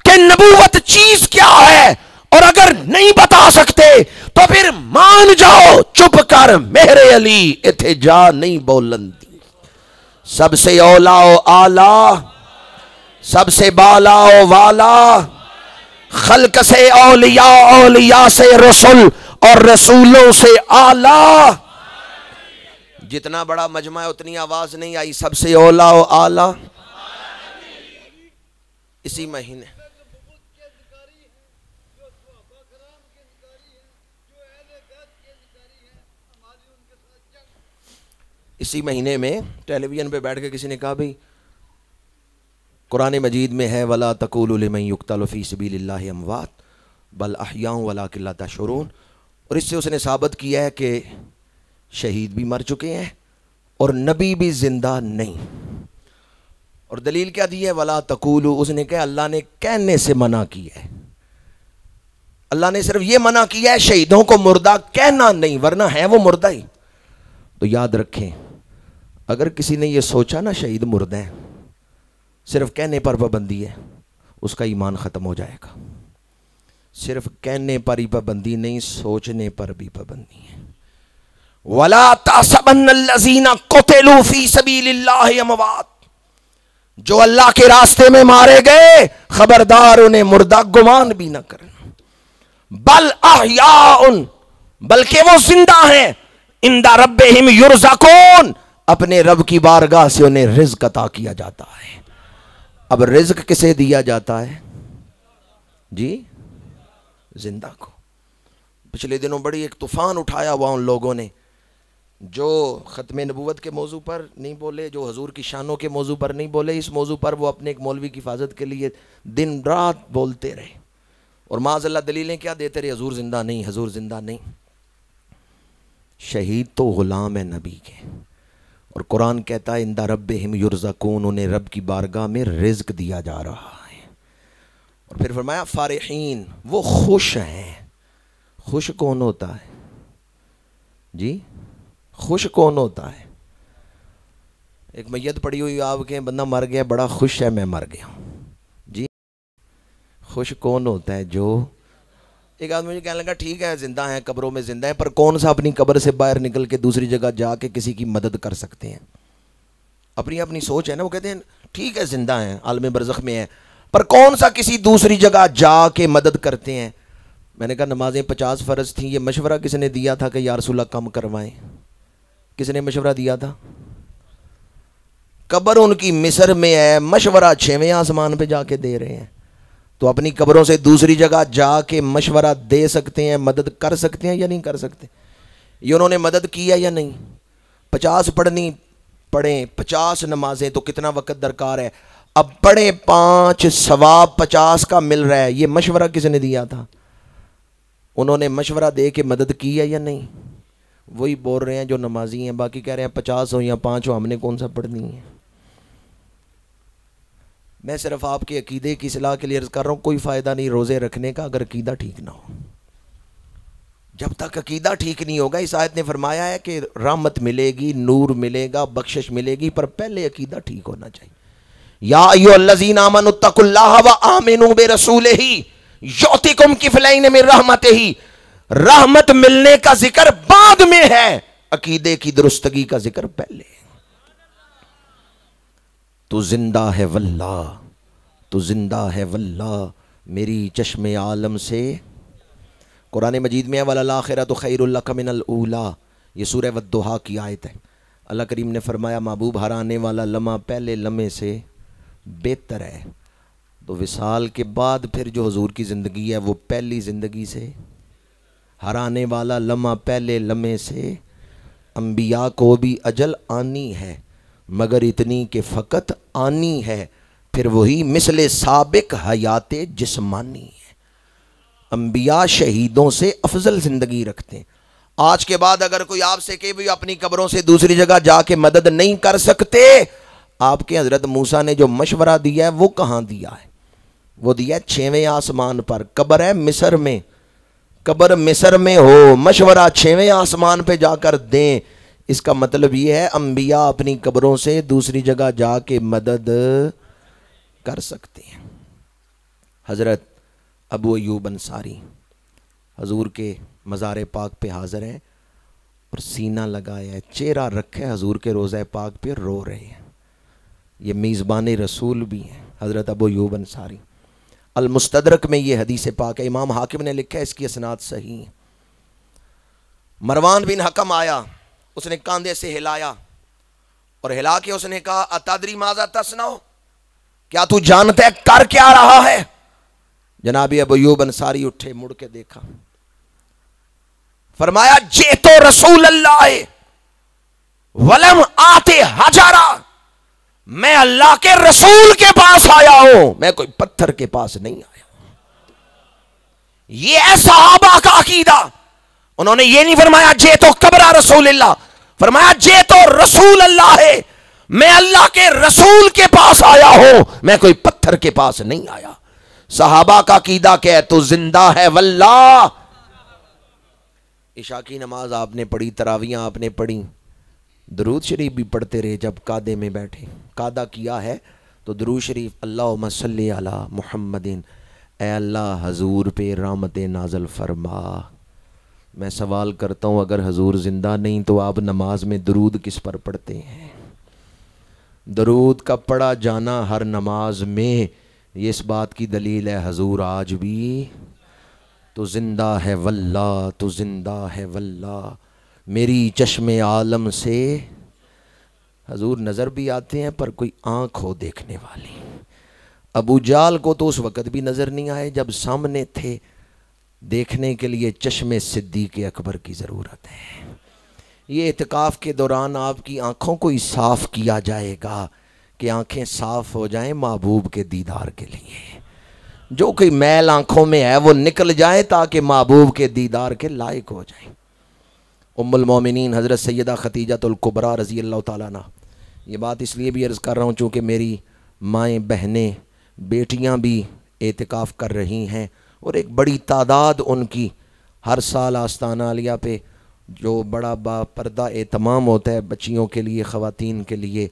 کہ نبوت چیز کیا ہے، اور اگر نہیں بتا سکتے تو پھر مان جاؤ چپ کر، میرے علی اتھے جا نہیں بولندی، سب سے اولا و آلہ، سب سے بالا و والا، خلق سے اولیاء، اولیاء سے رسول، اور رسولوں سے آلہ۔ جتنا بڑا مجمع ہے اتنی آواز نہیں آئی، سب سے اولا و آلہ۔ اسی مہینے میں ٹیلی ویژن پہ بیٹھ کے کسی نے کہا بھئی قرآن مجید میں ہے وَلَا تَقُولُوا لِمَن يُقْتَلُ فِي سَبِيلِ اللَّهِ أَمْوَاتٌ بَلْ أَحْيَاءٌ وَلَٰكِن لَا تَشْعُرُونَ، اور اس سے اس نے ثابت کیا ہے کہ شہید بھی مر چکے ہیں اور نبی بھی زندہ نہیں۔ اور دلیل کیا دی ہے؟ وَلَا تَقُولُوا، اس نے کہا اللہ نے کہنے سے منع کیا ہے، اللہ نے صرف یہ منع کیا ہے شہیدوں کو مردہ کہنا نہیں، ورنہ ہے وہ مردہ ہی۔ تو یاد رکھیں اگر کسی نے یہ سوچا نا شہید مردہ ہیں، صرف کہنے پر پابندی ہے، اس کا ایمان ختم ہو جائے گا۔ صرف کہنے پر ہی پابندی نہیں، سوچنے پر بھی پابندی ہے۔ وَلَا تَحْسَبَنَّ الَّذِينَ قُتِلُوا فِي سَبِيلِ اللَّهِ أَمْوَاتٌ، جو اللہ کے راستے میں مارے گئے خبردار انہیں مردہ گمان بھی نہ کرنا، بل احیاء، بلکہ وہ زندہ ہیں، عند ربہم یرزقون، اپنے رب کی بارگاہ سے انہیں رزق عطا کیا جاتا ہے۔ اب رزق کسے دیا جاتا ہے جی؟ زندہ کو۔ پچھلے دنوں بڑی ایک طوفان اٹھایا ہوا ان لوگوں نے جو ختم نبوت کے موضوع پر نہیں بولے، جو حضور کی شانوں کے موضوع پر نہیں بولے، اس موضوع پر وہ اپنے ایک مولوی کی حفاظت کے لیے دن رات بولتے رہے، اور معاذ اللہ دلیلیں کیا دیتے رہے؟ حضور زندہ نہیں، حضور زندہ نہیں۔ شہید تو غلام ہے نبی کے، اور قرآن کہتا ہے عند ربہم یرزقون، انہیں رب کی بارگاہ میں رزق دیا جا رہا ہے۔ اور پھر فرمایا فارحین، وہ خوش ہیں۔ خوش کون ہوتا ہے جی؟ خوش کون ہوتا ہے؟ ایک میت پڑی ہوئی آپ کے، بندہ مر گیا، بڑا خوش ہے میں مر گیا جی۔ خوش کون ہوتا ہے؟ جو ایک آدمی مجھے کہنے لگا ٹھیک ہے زندہ ہیں، قبروں میں زندہ ہیں، پر کون سا اپنی قبر سے باہر نکل کے دوسری جگہ جا کے کسی کی مدد کر سکتے ہیں؟ اپنی اپنی سوچ ہے نا، وہ کہتے ہیں ٹھیک ہے زندہ ہیں، عالم برزخ میں ہیں، پر کون سا کسی دوسری جگہ جا کے مدد کرتے ہیں؟ میں نے کہا نمازیں 50 فرض تھیں، یہ مشورہ کس نے دیا تھا کہ یا رسول اللہ کم کروائیں؟ کس نے مشورہ دیا تھا؟ قبر ان کی مصر میں ہے، مشورہ 6ویں آسمان پہ جا کے دے رہے ہیں، تو اپنی قبروں سے دوسری جگہ جا کے مشورہ دے سکتے ہیں، مدد کر سکتے ہیں یا نہیں کر سکتے؟ یہ انہوں نے مدد کی ہے یا نہیں؟ 50 پڑھیں 50 نمازیں تو کتنا وقت درکار ہے، اب پڑھیں 5 ثواب 50 کا مل رہا ہے، یہ مشورہ کس نے دیا تھا؟ انہوں نے مشورہ دے کے مدد کی ہے یا نہیں؟ وہی بول رہے ہیں جو نمازی ہیں، باقی کہہ رہے ہیں 50 ہو یا 5 ہو، ہم نے کون سا پڑھنی ہے؟ میں صرف آپ کے عقیدے کی اصلاح کے لیے عرض کر رہا ہوں، کوئی فائدہ نہیں روزے رکھنے کا اگر عقیدہ ٹھیک نہ ہو۔ جب تک عقیدہ ٹھیک نہیں ہوگا، اس آیت نے فرمایا ہے کہ رحمت ملے گی، نور ملے گا، بخشش ملے گی، پر پہلے عقیدہ ٹھیک ہونا چاہیے۔ یا ایھا الذین آمنوا اتقوا اللہ وآمنوا برسولہ یؤتکم کفلین من رحمتہ، رحمت ملنے کا ذکر بعد میں ہے، عقیدے کی درستگی کا ذکر پہلے۔ تو زندہ ہے واللہ، تو زندہ ہے واللہ میری چشم عالم سے۔ قرآن مجید میں ہے وَلَلْآخِرَةُ خَيْرٌ لَكَ مِنَ الْأُولَىٰ، یہ سورہ والضحیٰ کی آیت ہے۔ اللہ کریم نے فرمایا محبوب ہر آنے والا لمحہ پہلے لمحے سے بہتر ہے۔ تو وصال کے بعد پھر جو حضور کی زندگی ہے وہ پہلی زندگی سے، ہر آنے والا لمحہ پہلے لمحے سے۔ انبیاء کو بھی اجل آنی ہے مگر اتنی کہ فقط آنی ہے، پھر وہی مثل سابق حیات جسمانی ہے۔ انبیاء شہیدوں سے افضل زندگی رکھتے ہیں. آج کے بعد اگر کوئی آپ سے کہ بھی اپنی قبروں سے دوسری جگہ جا کے مدد نہیں کر سکتے، آپ کے حضرت موسیٰ نے جو مشورہ دیا ہے وہ کہاں دیا ہے؟ وہ دیا ہے 6ویں آسمان پر. قبر ہے مصر میں، قبر مصر میں ہو، مشورہ 6ویں آسمان پہ جا کر دیں. اس کا مطلب یہ ہے انبیاء اپنی قبروں سے دوسری جگہ جا کے مدد کر سکتے ہیں. حضرت ابو ایوب انصاری حضور کے مزار پاک پہ حاضر ہیں اور سینہ لگایا ہے، چہرہ رکھے حضور کے روضہ پاک پہ رو رہے ہیں. یہ میزبان رسول بھی ہیں حضرت ابو ایوب انصاری. المستدرک میں یہ حدیث پاک ہے، امام حاکم نے لکھا ہے اس کی اسناد صحیح ہے. مروان بن حکم آیا، اس نے کاندھے سے ہلایا اور ہلا کے اس نے کہا اتدری ماذا تصنع، کیا تو جانتا ہے کر کیا رہا ہے؟ جناب ابو ایوب انصاری اٹھے، مڑ کے دیکھا، فرمایا جئتو رسول اللہ ولم آتے حجرا، میں اللہ کے رسول کے پاس آیا ہوں، میں کوئی پتھر کے پاس نہیں آیا. یہ ہے صحابہ کا عقیدہ. انہوں نے یہ نہیں فرمایا جئتو قبر رسول اللہ، فرمایا جئتو رسول اللہ ہے، میں اللہ کے رسول کے پاس آیا ہوں، میں کوئی پتھر کے پاس نہیں آیا. صحابہ کا عقیدہ کیا ہے؟ تو زندہ ہے واللہ. عشاء کی نماز آپ نے پڑھی، تراویحاں آپ نے پڑھی، درود شریف بھی پڑھتے رہے. جب قعدے میں بیٹھے قعدہ کیا ہے تو درود شریف اللہم صلی علی محمد، اے اللہ حضور پہ رحمت نازل فرما. میں سوال کرتا ہوں اگر حضور زندہ نہیں تو آپ نماز میں درود کس پر پڑھتے ہیں؟ درود کا پڑھا جانا ہر نماز میں یہ اس بات کی دلیل ہے حضور آج بھی تو زندہ ہے واللہ، تو زندہ ہے واللہ. میری چشم عالم سے حضور نظر بھی آتے ہیں پر کوئی آنکھ ہو دیکھنے والی. ابو جال کو تو اس وقت بھی نظر نہیں آئے جب سامنے تھے، دیکھنے کے لیے چشم صدیق اکبر کی ضرورت ہے. یہ اعتکاف کے دوران آپ کی آنکھوں کو ہی صاف کیا جائے گا کہ آنکھیں صاف ہو جائیں محبوب کے دیدار کے لیے. جو کوئی میل آنکھوں میں ہے وہ نکل جائے تاکہ محبوب کے دیدار کے لائق ہو جائیں. ام المومنین حضرت سیدہ خدیجہ الکبریٰ رضی اللہ تعالیٰ عنہ، یہ بات اس لیے بھی عرض کر رہا ہوں چونکہ میری مائیں بہنیں بیٹیاں بھی اعتکاف کر رہی ہیں اور ایک بڑی تعداد ان کی ہر سال آستانہ عالیہ پہ جو بڑا با پردہ اہتمام ہوتا ہے بچیوں کے لیے، خواتین کے لیے،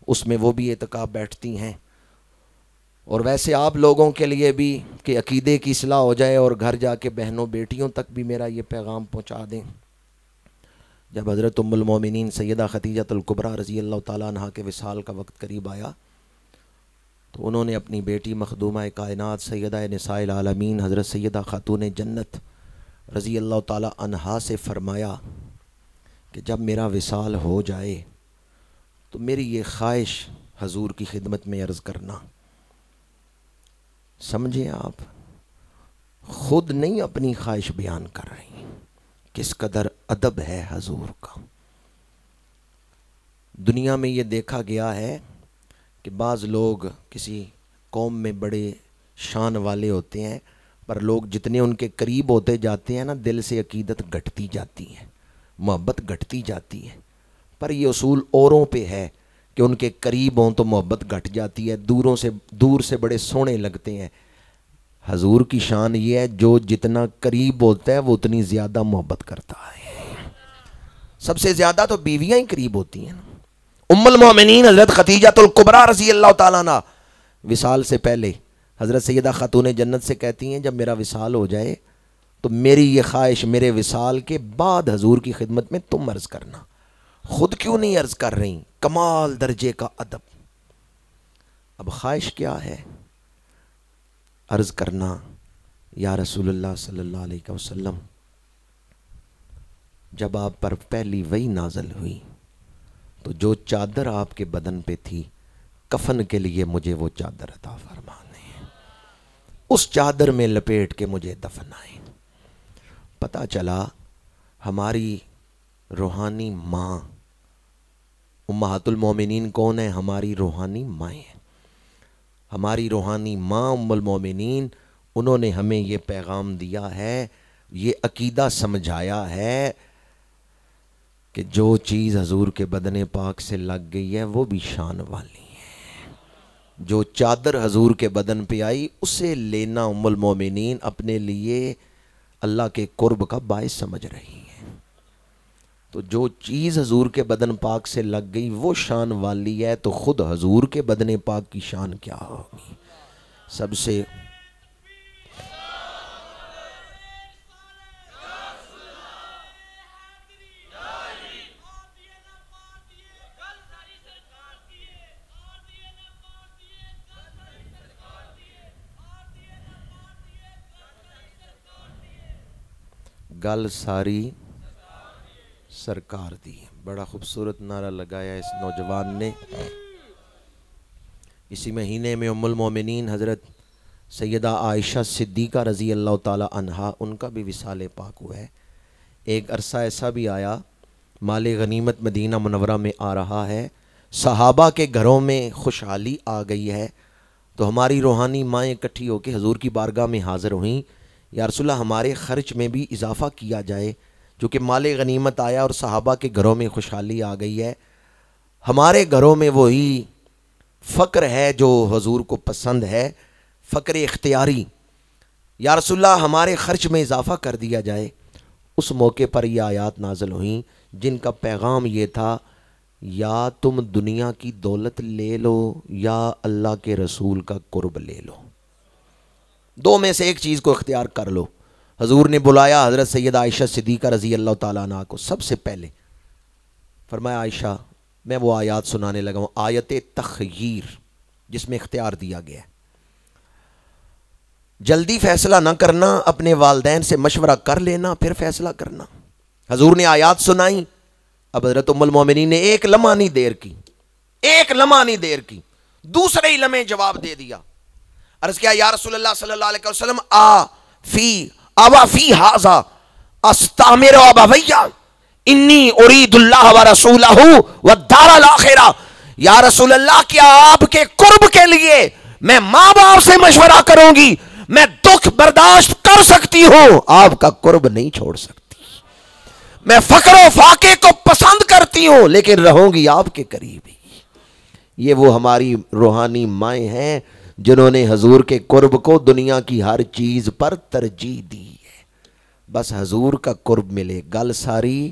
اس میں وہ بھی اعتکاف بیٹھتی ہیں. اور ویسے آپ لوگوں کے لیے بھی کہ عقیدے کی اصلاح ہو جائے اور گھر جا کے بہنوں بیٹیوں تک بھی میرا یہ پیغام پہنچا دیں. جب حضرت ام المومنین سیدہ خدیجہ الکبریٰ رضی اللہ تعالیٰ عنہ کے وصال کا وقت قریب آیا تو انہوں نے اپنی بیٹی مخدومہ کائنات سیدہ نساء العالمین حضرت سیدہ خاتون جنت رضی اللہ تعالیٰ عنہا سے فرمایا کہ جب میرا وصال ہو جائے تو میری یہ خواہش حضور کی خدمت میں عرض کرنا. سمجھیں آپ خود نہیں اپنی خواہش بیان کر رہی، کس قدر ادب ہے حضور کا. دنیا میں یہ دیکھا گیا ہے کہ بعض لوگ کسی قوم میں بڑے شان والے ہوتے ہیں پر لوگ جتنے ان کے قریب ہوتے جاتے ہیں نا دل سے عقیدت گھٹتی جاتی ہے، محبت گھٹتی جاتی ہے. پر یہ اصول اوروں پہ ہے کہ ان کے قریب ہوں تو محبت گھٹ جاتی ہے، دور سے بڑے سونے لگتے ہیں. حضور کی شان یہ ہے جو جتنا قریب ہوتا ہے وہ اتنی زیادہ محبت کرتا ہے. سب سے زیادہ تو بیویاں ہی قریب ہوتی ہیں. ام المومنین حضرت خدیجہ الکبریٰ رضی اللہ تعالیٰ عنہ وصال سے پہلے حضرت سیدہ خاتون جنت سے کہتی ہیں جب میرا وصال ہو جائے تو میری یہ خواہش میرے وصال کے بعد حضور کی خدمت میں تم عرض کرنا. خود کیوں نہیں عرض کر رہی؟ کمال درجے کا ادب. اب خواہش کیا ہے؟ عرض کرنا یا رسول اللہ صلی اللہ علیہ وسلم جب آپ پر پہلی وحی نازل ہوئی تو جو چادر آپ کے بدن پہ تھی کفن کے لیے مجھے وہ چادر عطا فرمانے، اس چادر میں لپیٹ کے مجھے دفنائیں. پتہ چلا ہماری روحانی ماں امہات المومنین کون ہے؟ ہماری روحانی مائیں ہیں. ہماری روحانی ماں ام المومنین انہوں نے ہمیں یہ پیغام دیا ہے، یہ عقیدہ سمجھایا ہے کہ جو چیز حضور کے بدن پاک سے لگ گئی ہے وہ بھی شان والی ہے۔ جو چادر حضور کے بدن پہ آئی اسے لینا ام المومنین اپنے لیے اللہ کے قرب کا باعث سمجھ رہی ہے۔ تو جو چیز حضور کے بدن پاک سے لگ گئی وہ شان والی ہے، تو خود حضور کے بدن پاک کی شان کیا ہوگی؟ سب سے گل ساری سرکار دی۔ بڑا خوبصورت نعرہ لگایا اس نوجوان نے۔ اسی مہینے میں ام المومنین حضرت سیدہ عائشہ صدیقہ رضی اللہ تعالی عنہا، ان کا بھی وصال پاک ہوا ہے۔ ایک عرصہ ایسا بھی آیا مال غنیمت مدینہ منورہ میں آ رہا ہے، صحابہ کے گھروں میں خوشحالی آ گئی ہے، تو ہماری روحانی مائیں اکٹھی ہو کے حضور کی بارگاہ میں حاضر ہوئیں، یا رسول اللہ ہمارے خرچ میں بھی اضافہ کیا جائے، جو کہ مال غنیمت آیا اور صحابہ کے گھروں میں خوشحالی آ گئی ہے، ہمارے گھروں میں وہی فقر ہے جو حضور کو پسند ہے، فقر اختیاری، یا رسول اللہ ہمارے خرچ میں اضافہ کر دیا جائے۔ اس موقع پر یہ آیات نازل ہوئیں جن کا پیغام یہ تھا، یا تم دنیا کی دولت لے لو یا اللہ کے رسول کا قرب لے لو، دو میں سے ایک چیز کو اختیار کر لو۔ حضور نے بلایا حضرت سیدہ عائشہ صدیقہ رضی اللہ تعالیٰ عنہ کو، سب سے پہلے فرمایا عائشہ میں وہ آیات سنانے لگا ہوں، آیت تخییر، جس میں اختیار دیا گیا ہے، جلدی فیصلہ نہ کرنا، اپنے والدین سے مشورہ کر لینا پھر فیصلہ کرنا۔ حضور نے آیات سنائی، اب حضرت ام المومنین نے ایک لمحہ نہیں دیر کی، ایک لمحہ نہیں دیر کی، دوسرے ہی لمحے جواب دے دیا۔ عرض کیا یا رسول اللہ صلی اللہ علیہ وسلم آوا فی حاذا استعمر ابویا انی ارید اللہ ورسولہ والدار الاخرہ، یا رسول اللہ کیا آپ کے قرب کے لیے میں ماں باپ سے مشورہ کروں گی، میں دکھ برداشت کر سکتی ہوں، آپ کا قرب نہیں چھوڑ سکتی، میں فقر و فاقے کو پسند کرتی ہوں لیکن رہوں گی آپ کے قریب ہی۔ یہ وہ ہماری روحانی مائیں ہیں جنہوں نے حضور کے قرب کو دنیا کی ہر چیز پر ترجیح دی ہے، بس حضور کا قرب ملے، گل ساری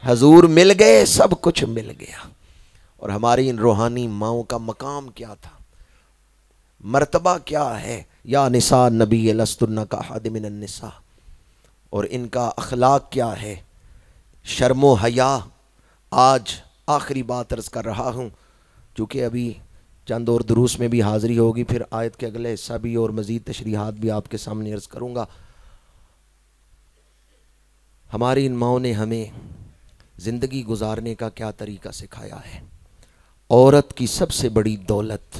حضور مل گئے، سب کچھ مل گیا۔ اور ہماری ان روحانی ماؤں کا مقام کیا تھا، مرتبہ کیا ہے؟ یا نساء نبی لستن کاحد من النساء، اور ان کا اخلاق کیا ہے؟ شرم و حیا۔ آج آخری بات عرض کر رہا ہوں، چونکہ ابھی چند اور دروس میں بھی حاضری ہوگی، پھر آیت کے اگلے حصہ بھی اور مزید تشریحات بھی آپ کے سامنے عرض کروں گا۔ ہماری ان ماؤں نے ہمیں زندگی گزارنے کا کیا طریقہ سکھایا ہے۔ عورت کی سب سے بڑی دولت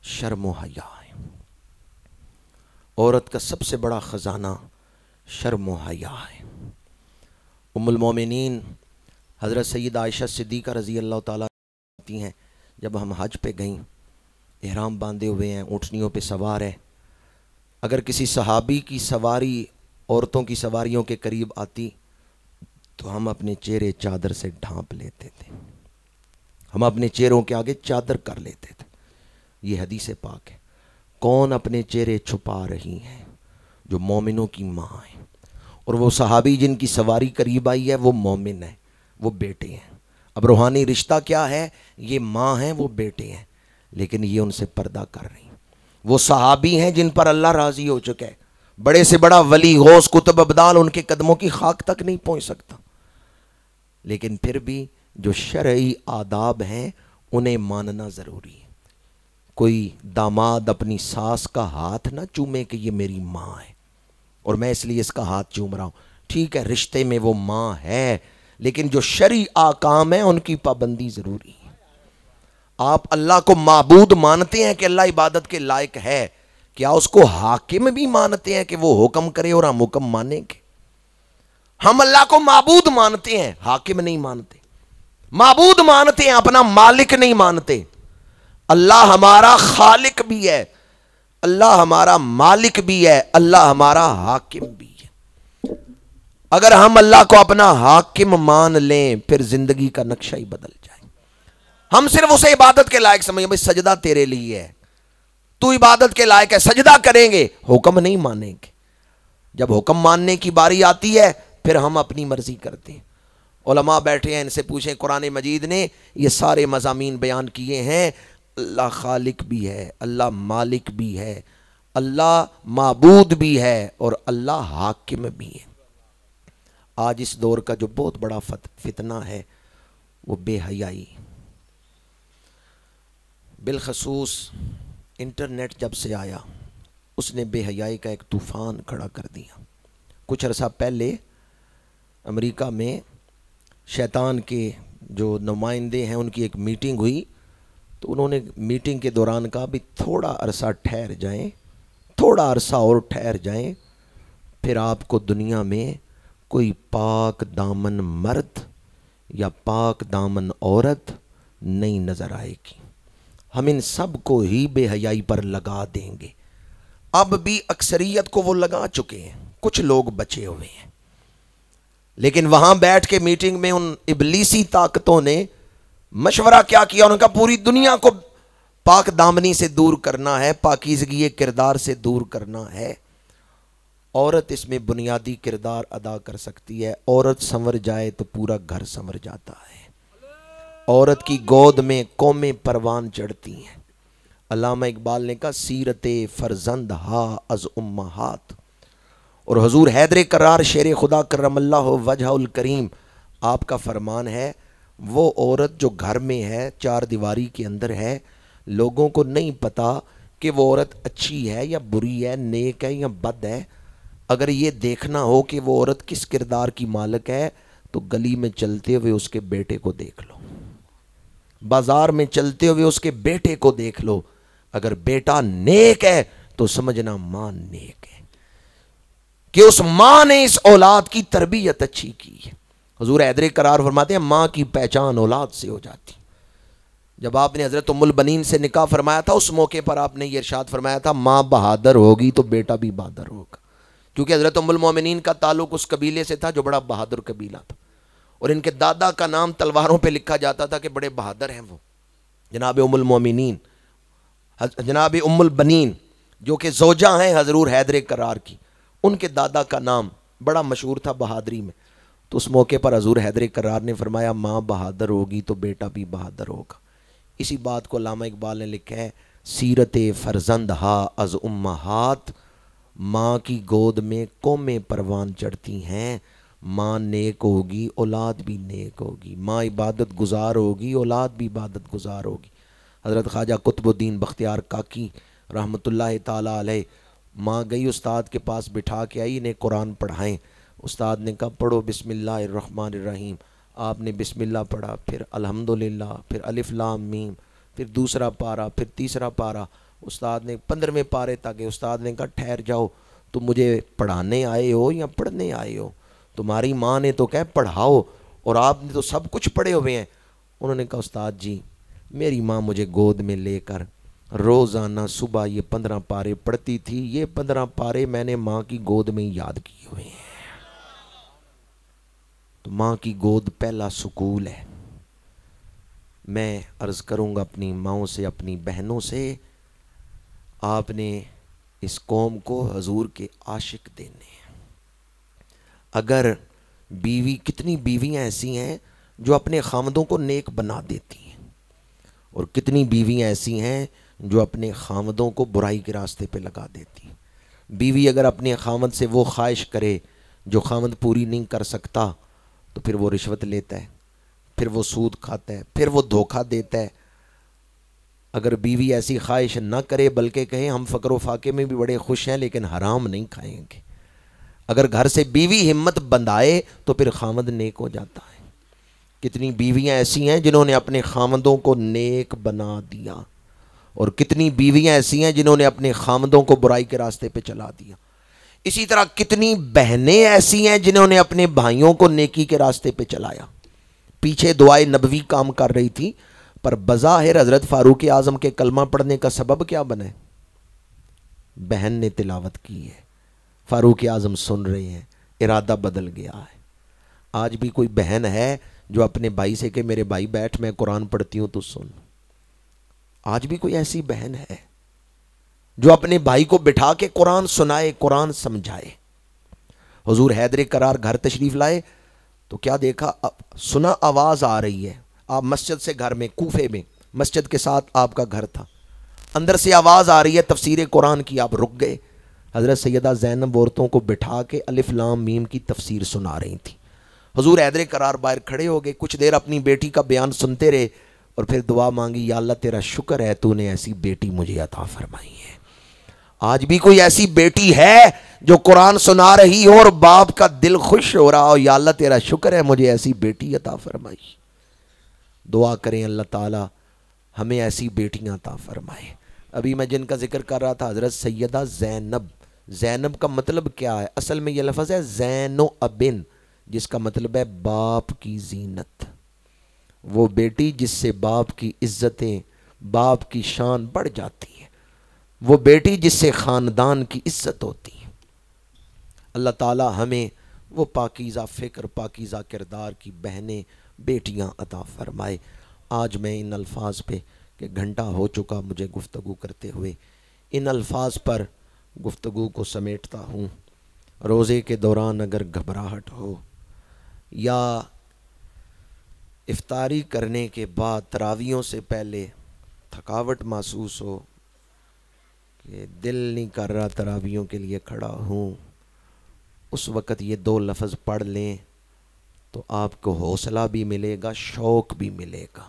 شرم و حیا ہے، عورت کا سب سے بڑا خزانہ شرم و حیا ہے۔ ام المومنین حضرت سیدہ عائشہ صدیقہ رضی اللہ تعالیٰ آتی ہیں، جب ہم حج پہ گئیں، احرام باندھے ہوئے ہیں، اونٹنیوں پہ سوار ہے، اگر کسی صحابی کی سواری عورتوں کی سواریوں کے قریب آتی تو ہم اپنے چہرے چادر سے ڈھانپ لیتے تھے، ہم اپنے چہروں کے آگے چادر کر لیتے تھے۔ یہ حدیث پاک ہے۔ کون اپنے چہرے چھپا رہی ہیں؟ جو مومنوں کی ماں ہیں، اور وہ صحابی جن کی سواری قریب آئی ہے وہ مومن ہیں، وہ بیٹے ہیں۔ اب روحانی رشتہ کیا ہے؟ یہ ماں ہیں، وہ بیٹے ہیں، لیکن یہ ان سے پردہ کر رہی ہیں۔ وہ صحابی ہیں جن پر اللہ راضی ہو چکا ہے، بڑے سے بڑا ولی غوث قطب ابدال ان کے قدموں کی خاک تک نہیں پہنچ سکتا، لیکن پھر بھی جو شرعی آداب ہیں انہیں ماننا ضروری ہے۔ کوئی داماد اپنی ساس کا ہاتھ نہ چومے کہ یہ میری ماں ہے اور میں اس لیے اس کا ہاتھ چوم رہا ہوں۔ ٹھیک ہے، رشتے میں وہ ماں ہے، لیکن جو شرعی احکام ہیں ان کی پابندی ضروری ہے۔ آپ اللہ کو معبود مانتے ہیں کہ اللہ عبادت کے لائق ہے، کیا اس کو حاکم بھی مانتے ہیں کہ وہ حکم کرے اور ہم حکم مانیں گے؟ ہم اللہ کو معبود مانتے ہیں، حاکم نہیں مانتے۔ معبود مانتے ہیں، اپنا مالک نہیں مانتے۔ اللہ ہمارا خالق بھی ہے، اللہ ہمارا مالک بھی ہے، اللہ ہمارا حاکم بھی ہے۔ اگر ہم اللہ کو اپنا حاکم مان لیں پھر زندگی کا نقشہ ہی بدل جائے۔ ہم صرف اسے عبادت کے لائق سمجھیں، بھائی سجدہ تیرے لیے ہے، تو عبادت کے لائق ہے، سجدہ کریں گے، حکم نہیں مانیں گے۔ جب حکم ماننے کی باری آتی ہے پھر ہم اپنی مرضی کرتے ہیں۔ علماء بیٹھے ہیں، ان سے پوچھیں، قرآن مجید نے یہ سارے مضامین بیان کیے ہیں۔ اللہ خالق بھی ہے، اللہ مالک بھی ہے، اللہ معبود بھی ہے، اور اللہ حاکم بھی ہے۔ آج اس دور کا جو بہت بڑا فتنہ ہے وہ بے حیائی، بالخصوص انٹرنیٹ جب سے آیا اس نے بے حیائی کا ایک طوفان کھڑا کر دیا۔ کچھ عرصہ پہلے امریکہ میں شیطان کے جو نمائندے ہیں ان کی ایک میٹنگ ہوئی، تو انہوں نے میٹنگ کے دوران کہا بھی تھوڑا عرصہ ٹھہر جائیں، تھوڑا عرصہ اور ٹھہر جائیں، پھر آپ کو دنیا میں کوئی پاک دامن مرد یا پاک دامن عورت نہیں نظر آئے گی، ہم ان سب کو ہی بے حیائی پر لگا دیں گے۔ اب بھی اکثریت کو وہ لگا چکے ہیں، کچھ لوگ بچے ہوئے ہیں، لیکن وہاں بیٹھ کے میٹنگ میں ان ابلیسی طاقتوں نے مشورہ کیا کیا؟ انہوں نے کہا پوری دنیا کو پاک دامنی سے دور کرنا ہے، پاکیزگی کردار سے دور کرنا ہے۔ عورت اس میں بنیادی کردار ادا کر سکتی ہے، عورت سنور جائے تو پورا گھر سنور جاتا ہے۔ عورت کی گود میں قومیں پروان چڑھتی ہیں۔ علامہ اقبال نے کہا سیرت فرزند ہا از امہات، اور حضور حیدر کرار شیر خدا کرم اللہ وجہ الکریم، آپ کا فرمان ہے وہ عورت جو گھر میں ہے، چار دیواری کے اندر ہے، لوگوں کو نہیں پتا کہ وہ عورت اچھی ہے یا بری ہے، نیک ہے یا بد ہے۔ اگر یہ دیکھنا ہو کہ وہ عورت کس کردار کی مالک ہے تو گلی میں چلتے ہوئے اس کے بیٹے کو دیکھ لو، بازار میں چلتے ہوئے اس کے بیٹے کو دیکھ لو، اگر بیٹا نیک ہے تو سمجھنا ماں نیک ہے، کہ اس ماں نے اس اولاد کی تربیت اچھی کی ہے۔ حضور حیدر کرار فرماتے ہیں ماں کی پہچان اولاد سے ہو جاتی۔ جب آپ نے حضرت ام البنین سے نکاح فرمایا تھا اس موقع پر آپ نے یہ ارشاد فرمایا تھا ماں بہادر ہوگی تو بیٹا بھی بہادر ہوگا، کیونکہ حضرت ام المومنین کا تعلق اس قبیلے سے تھا جو بڑا بہادر قبیلہ تھا، اور ان کے دادا کا نام تلواروں پہ لکھا جاتا تھا کہ بڑے بہادر ہیں وہ، جناب ام المومنین، جناب ام البنین جو کہ زوجہ ہیں حضور حیدر کرار کی، ان کے دادا کا نام بڑا مشہور تھا بہادری میں۔ تو اس موقع پر حضور حیدر کرار نے فرمایا ماں بہادر ہوگی تو بیٹا بھی بہادر ہوگا۔ اسی بات کو علامہ اقبال نے لکھا ہے سیرت فرزند ہا از امہات، ماں کی گود میں قومیں پروان چڑھتی ہیں، ماں نیک ہوگی اولاد بھی نیک ہوگی، ماں عبادت گزار ہوگی اولاد بھی عبادت گزار ہوگی۔ حضرت خواجہ قطب الدین بختیار کاکی رحمۃ اللہ تعالیٰ علیہ، ماں گئی استاد کے پاس بٹھا کے آئی انہیں قرآن پڑھائیں، استاد نے کہا پڑھو بسم اللہ الرحمن الرحیم، آپ نے بسم اللہ پڑھا، پھر الحمدللہ، پھر الف لام میم، پھر دوسرا پارہ، پھر تیسرا پارہ، استاد نے 15ویں پارے تک استاد نے کہا ٹھہر جاؤ، تم مجھے پڑھانے آئے ہو یا پڑھنے آئے ہو؟ تمہاری ماں نے تو کہا پڑھاؤ اور آپ نے تو سب کچھ پڑھے ہوئے ہیں۔ انہوں نے کہا استاد جی میری ماں مجھے گود میں لے کر روزانہ صبح یہ 15 پارے پڑھتی تھی، یہ 15 پارے میں نے ماں کی گود میں یاد کیے ہوئے ہیں۔ تو ماں کی گود پہلا سکول ہے۔ میں عرض کروں گا اپنی ماؤں سے، اپنی بہنوں سے، آپ نے اس قوم کو حضور کے عاشق دینے ہیں۔ اگر بیوی، کتنی بیویاں ایسی ہیں جو اپنے خامدوں کو نیک بنا دیتی ہیں، اور کتنی بیویاں ایسی ہیں جو اپنے خامدوں کو برائی کے راستے پہ لگا دیتی ہیں۔ بیوی اگر اپنے خامد سے وہ خواہش کرے جو خامد پوری نہیں کر سکتا تو پھر وہ رشوت لیتا ہے، پھر وہ سود کھاتا ہے، پھر وہ دھوکہ دیتا ہے۔ اگر بیوی ایسی خواہش نہ کرے بلکہ کہیں ہم فقر و فاقے میں بھی بڑے خوش ہیں لیکن حرام نہیں کھائیں گے، اگر گھر سے بیوی ہمت بندھائے تو پھر خامد نیک ہو جاتا ہے۔ کتنی بیویاں ایسی ہیں جنہوں نے اپنے خامدوں کو نیک بنا دیا، اور کتنی بیویاں ایسی ہیں جنہوں نے اپنے خامدوں کو برائی کے راستے پہ چلا دیا۔ اسی طرح کتنی بہنیں ایسی ہیں جنہوں نے اپنے بھائیوں کو نیکی کے راستے پہ چلایا۔ پیچھے دعائے نبوی کام کر رہی تھی، پر بظاہر حضرت فاروق اعظم کے کلمہ پڑھنے کا سبب کیا بنے؟ بہن نے تلاوت کی ہے، فاروق اعظم سن رہے ہیں، ارادہ بدل گیا ہے۔ آج بھی کوئی بہن ہے جو اپنے بھائی سے کہ میرے بھائی بیٹھ میں قرآن پڑھتی ہوں تو سن؟ آج بھی کوئی ایسی بہن ہے جو اپنے بھائی کو بٹھا کے قرآن سنائے، قرآن سمجھائے؟ حضور حیدر کرار گھر تشریف لائے تو کیا دیکھا؟ سنا آواز آ رہی ہے، آپ مسجد سے گھر میں، کوفے میں مسجد کے ساتھ آپ کا گھر تھا، اندر سے آواز آ رہی ہے تفسیر قرآن کی، آپ رک گئے۔ حضرت سیدہ زینب عورتوں کو بٹھا کے الف لام میم کی تفسیر سنا رہی تھی، حضور حیدر کرار باہر کھڑے ہو گئے، کچھ دیر اپنی بیٹی کا بیان سنتے رہے اور پھر دعا مانگی، یا اللہ تیرا شکر ہے تو نے ایسی بیٹی مجھے عطا فرمائی ہے۔ آج بھی کوئی ایسی بیٹی ہے جو قرآن سنا رہی ہو اور باپ کا دل خوش ہو رہا ہو، یا اللہ تیرا شکر ہے مجھے ایسی بیٹی عطا فرمائی؟ دعا کریں اللہ تعالی ہمیں ایسی بیٹیاں عطا فرمائے۔ ابھی میں جن کا ذکر کر رہا تھا حضرت سیدہ زینب، زینب کا مطلب کیا ہے؟ اصل میں یہ لفظ ہے زین و ابن، جس کا مطلب ہے باپ کی زینت، وہ بیٹی جس سے باپ کی عزتیں، باپ کی شان بڑھ جاتی ہیں، وہ بیٹی جس سے خاندان کی عزت ہوتی ہے۔ اللہ تعالی ہمیں وہ پاکیزہ فکر، پاکیزہ کردار کی بہنیں، بیٹیاں عطا فرمائے۔ آج میں ان الفاظ پہ کہ گھنٹہ ہو چکا مجھے گفتگو کرتے ہوئے، ان الفاظ پر گفتگو کو سمیٹتا ہوں۔ روزے کے دوران اگر گھبراہٹ ہو یا افطاری کرنے کے بعد تراویحوں سے پہلے تھکاوٹ محسوس ہو کہ دل نہیں کر رہا تراویحوں کے لیے کھڑا ہوں، اس وقت یہ دو لفظ پڑھ لیں تو آپ کو حوصلہ بھی ملے گا، شوق بھی ملے گا۔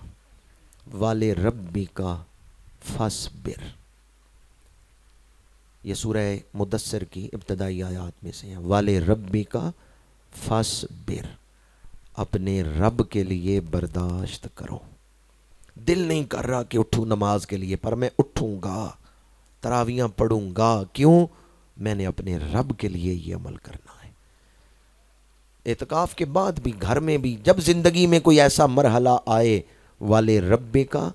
والے ربی کا فاصبر، یہ سورہ مدثر کی ابتدائی آیات میں سے ہیں۔ والے ربی کا فاصبر، اپنے رب کے لیے برداشت کرو۔ دل نہیں کر رہا کہ اٹھوں نماز کے لیے، پر میں اٹھوں گا، تراویحاں پڑھوں گا، کیوں؟ میں نے اپنے رب کے لیے یہ عمل کرنا ہے۔ اعتکاف کے بعد بھی، گھر میں بھی، جب زندگی میں کوئی ایسا مرحلہ آئے، والے رب کا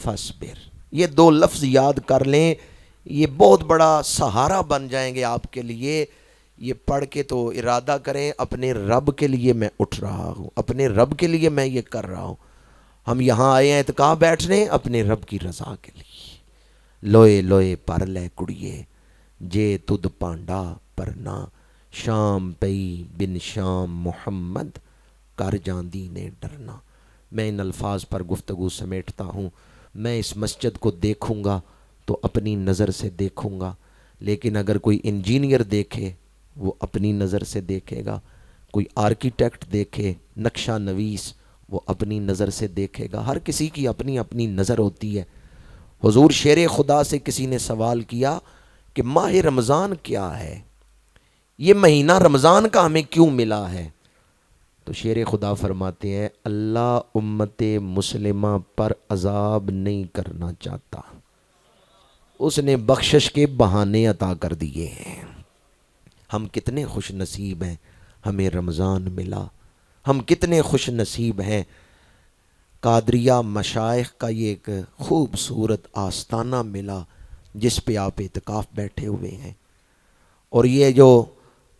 فاصبر، یہ دو لفظ یاد کر لیں، یہ بہت بڑا سہارا بن جائیں گے آپ کے لیے۔ یہ پڑھ کے تو ارادہ کریں، اپنے رب کے لیے میں اٹھ رہا ہوں، اپنے رب کے لیے میں یہ کر رہا ہوں۔ ہم یہاں آئے ہیں اعتکاف بیٹھنے اپنے رب کی رضا کے لیے۔ لوئے لوئے پر لے کڑیے جے تد پانڈا پرنا، شام پئی بن شام محمد کر جاندی نے ڈرنا۔ میں ان الفاظ پر گفتگو سمیٹتا ہوں۔ میں اس مسجد کو دیکھوں گا تو اپنی نظر سے دیکھوں گا، لیکن اگر کوئی انجینئر دیکھے وہ اپنی نظر سے دیکھے گا، کوئی آرکیٹیکٹ دیکھے، نقشہ نویس، وہ اپنی نظر سے دیکھے گا۔ ہر کسی کی اپنی اپنی نظر ہوتی ہے۔ حضور شیر خدا سے کسی نے سوال کیا کہ ماہ رمضان کیا ہے، یہ مہینہ رمضان کا ہمیں کیوں ملا ہے؟ تو شیر خدا فرماتے ہیں اللہ امت مسلمہ پر عذاب نہیں کرنا چاہتا، اس نے بخشش کے بہانے عطا کر دیے ہیں۔ ہم کتنے خوش نصیب ہیں ہمیں رمضان ملا، ہم کتنے خوش نصیب ہیں قادریہ مشائخ کا یہ ایک خوبصورت آستانہ ملا جس پہ آپ اعتکاف بیٹھے ہوئے ہیں۔ اور یہ جو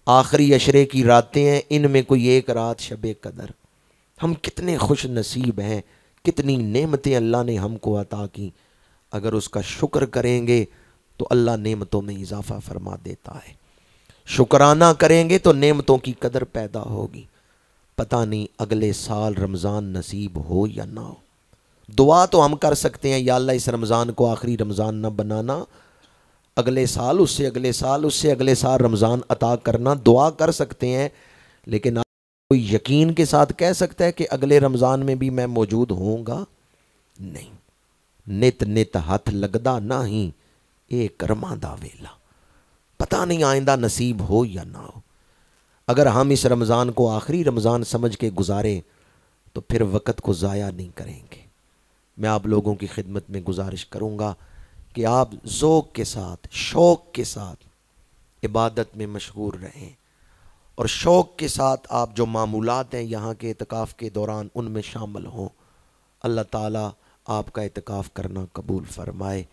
آخری عشرے کی راتیں ہیں، ان میں کوئی ایک رات شب قدر، ہم کتنے خوش نصیب ہیں، کتنی نعمتیں اللہ نے ہم کو عطا کی۔ اگر اس کا شکر کریں گے تو اللہ نعمتوں میں اضافہ فرما دیتا ہے، شکرانہ کریں گے تو نعمتوں کی قدر پیدا ہوگی۔ پتہ نہیں اگلے سال رمضان نصیب ہو یا نہ ہو۔ دعا تو ہم کر سکتے ہیں، یا اللہ اس رمضان کو آخری رمضان نہ بنانا، اگلے سال، اس سے اگلے سال، اس سے اگلے سال رمضان عطا کرنا، دعا کر سکتے ہیں، لیکن آپ کوئی یقین کے ساتھ کہہ سکتا ہے کہ اگلے رمضان میں بھی میں موجود ہوں گا؟ نہیں۔ نت نت ہاتھ لگدا نہ ہی اے کرماں دا ویلا، پتہ نہیں آئندہ نصیب ہو یا نہ ہو۔ اگر ہم اس رمضان کو آخری رمضان سمجھ کے گزاریں تو پھر وقت کو ضائع نہیں کریں گے۔ میں آپ لوگوں کی خدمت میں گزارش کروں گا کہ آپ ذوق کے ساتھ، شوق کے ساتھ عبادت میں مشغول رہیں، اور شوق کے ساتھ آپ جو معمولات ہیں یہاں کے اعتکاف کے دوران ان میں شامل ہوں۔ اللہ تعالیٰ آپ کا اعتکاف کرنا قبول فرمائے۔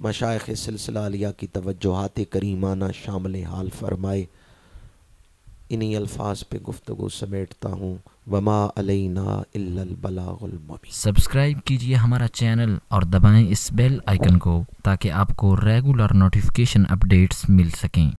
مشائخ سلسلہ علیہ کی توجہات کریمانہ شامل حال فرمائے۔ انہی الفاظ پہ گفتگو سمیٹتا ہوں، وما علینا الا البلاغ المبین۔ سبسکرائب کیجئے ہمارا چینل اور دبائیں اس بیل آئیکن کو تاکہ آپ کو ریگولر نوٹیفیکیشن اپڈیٹس مل سکیں۔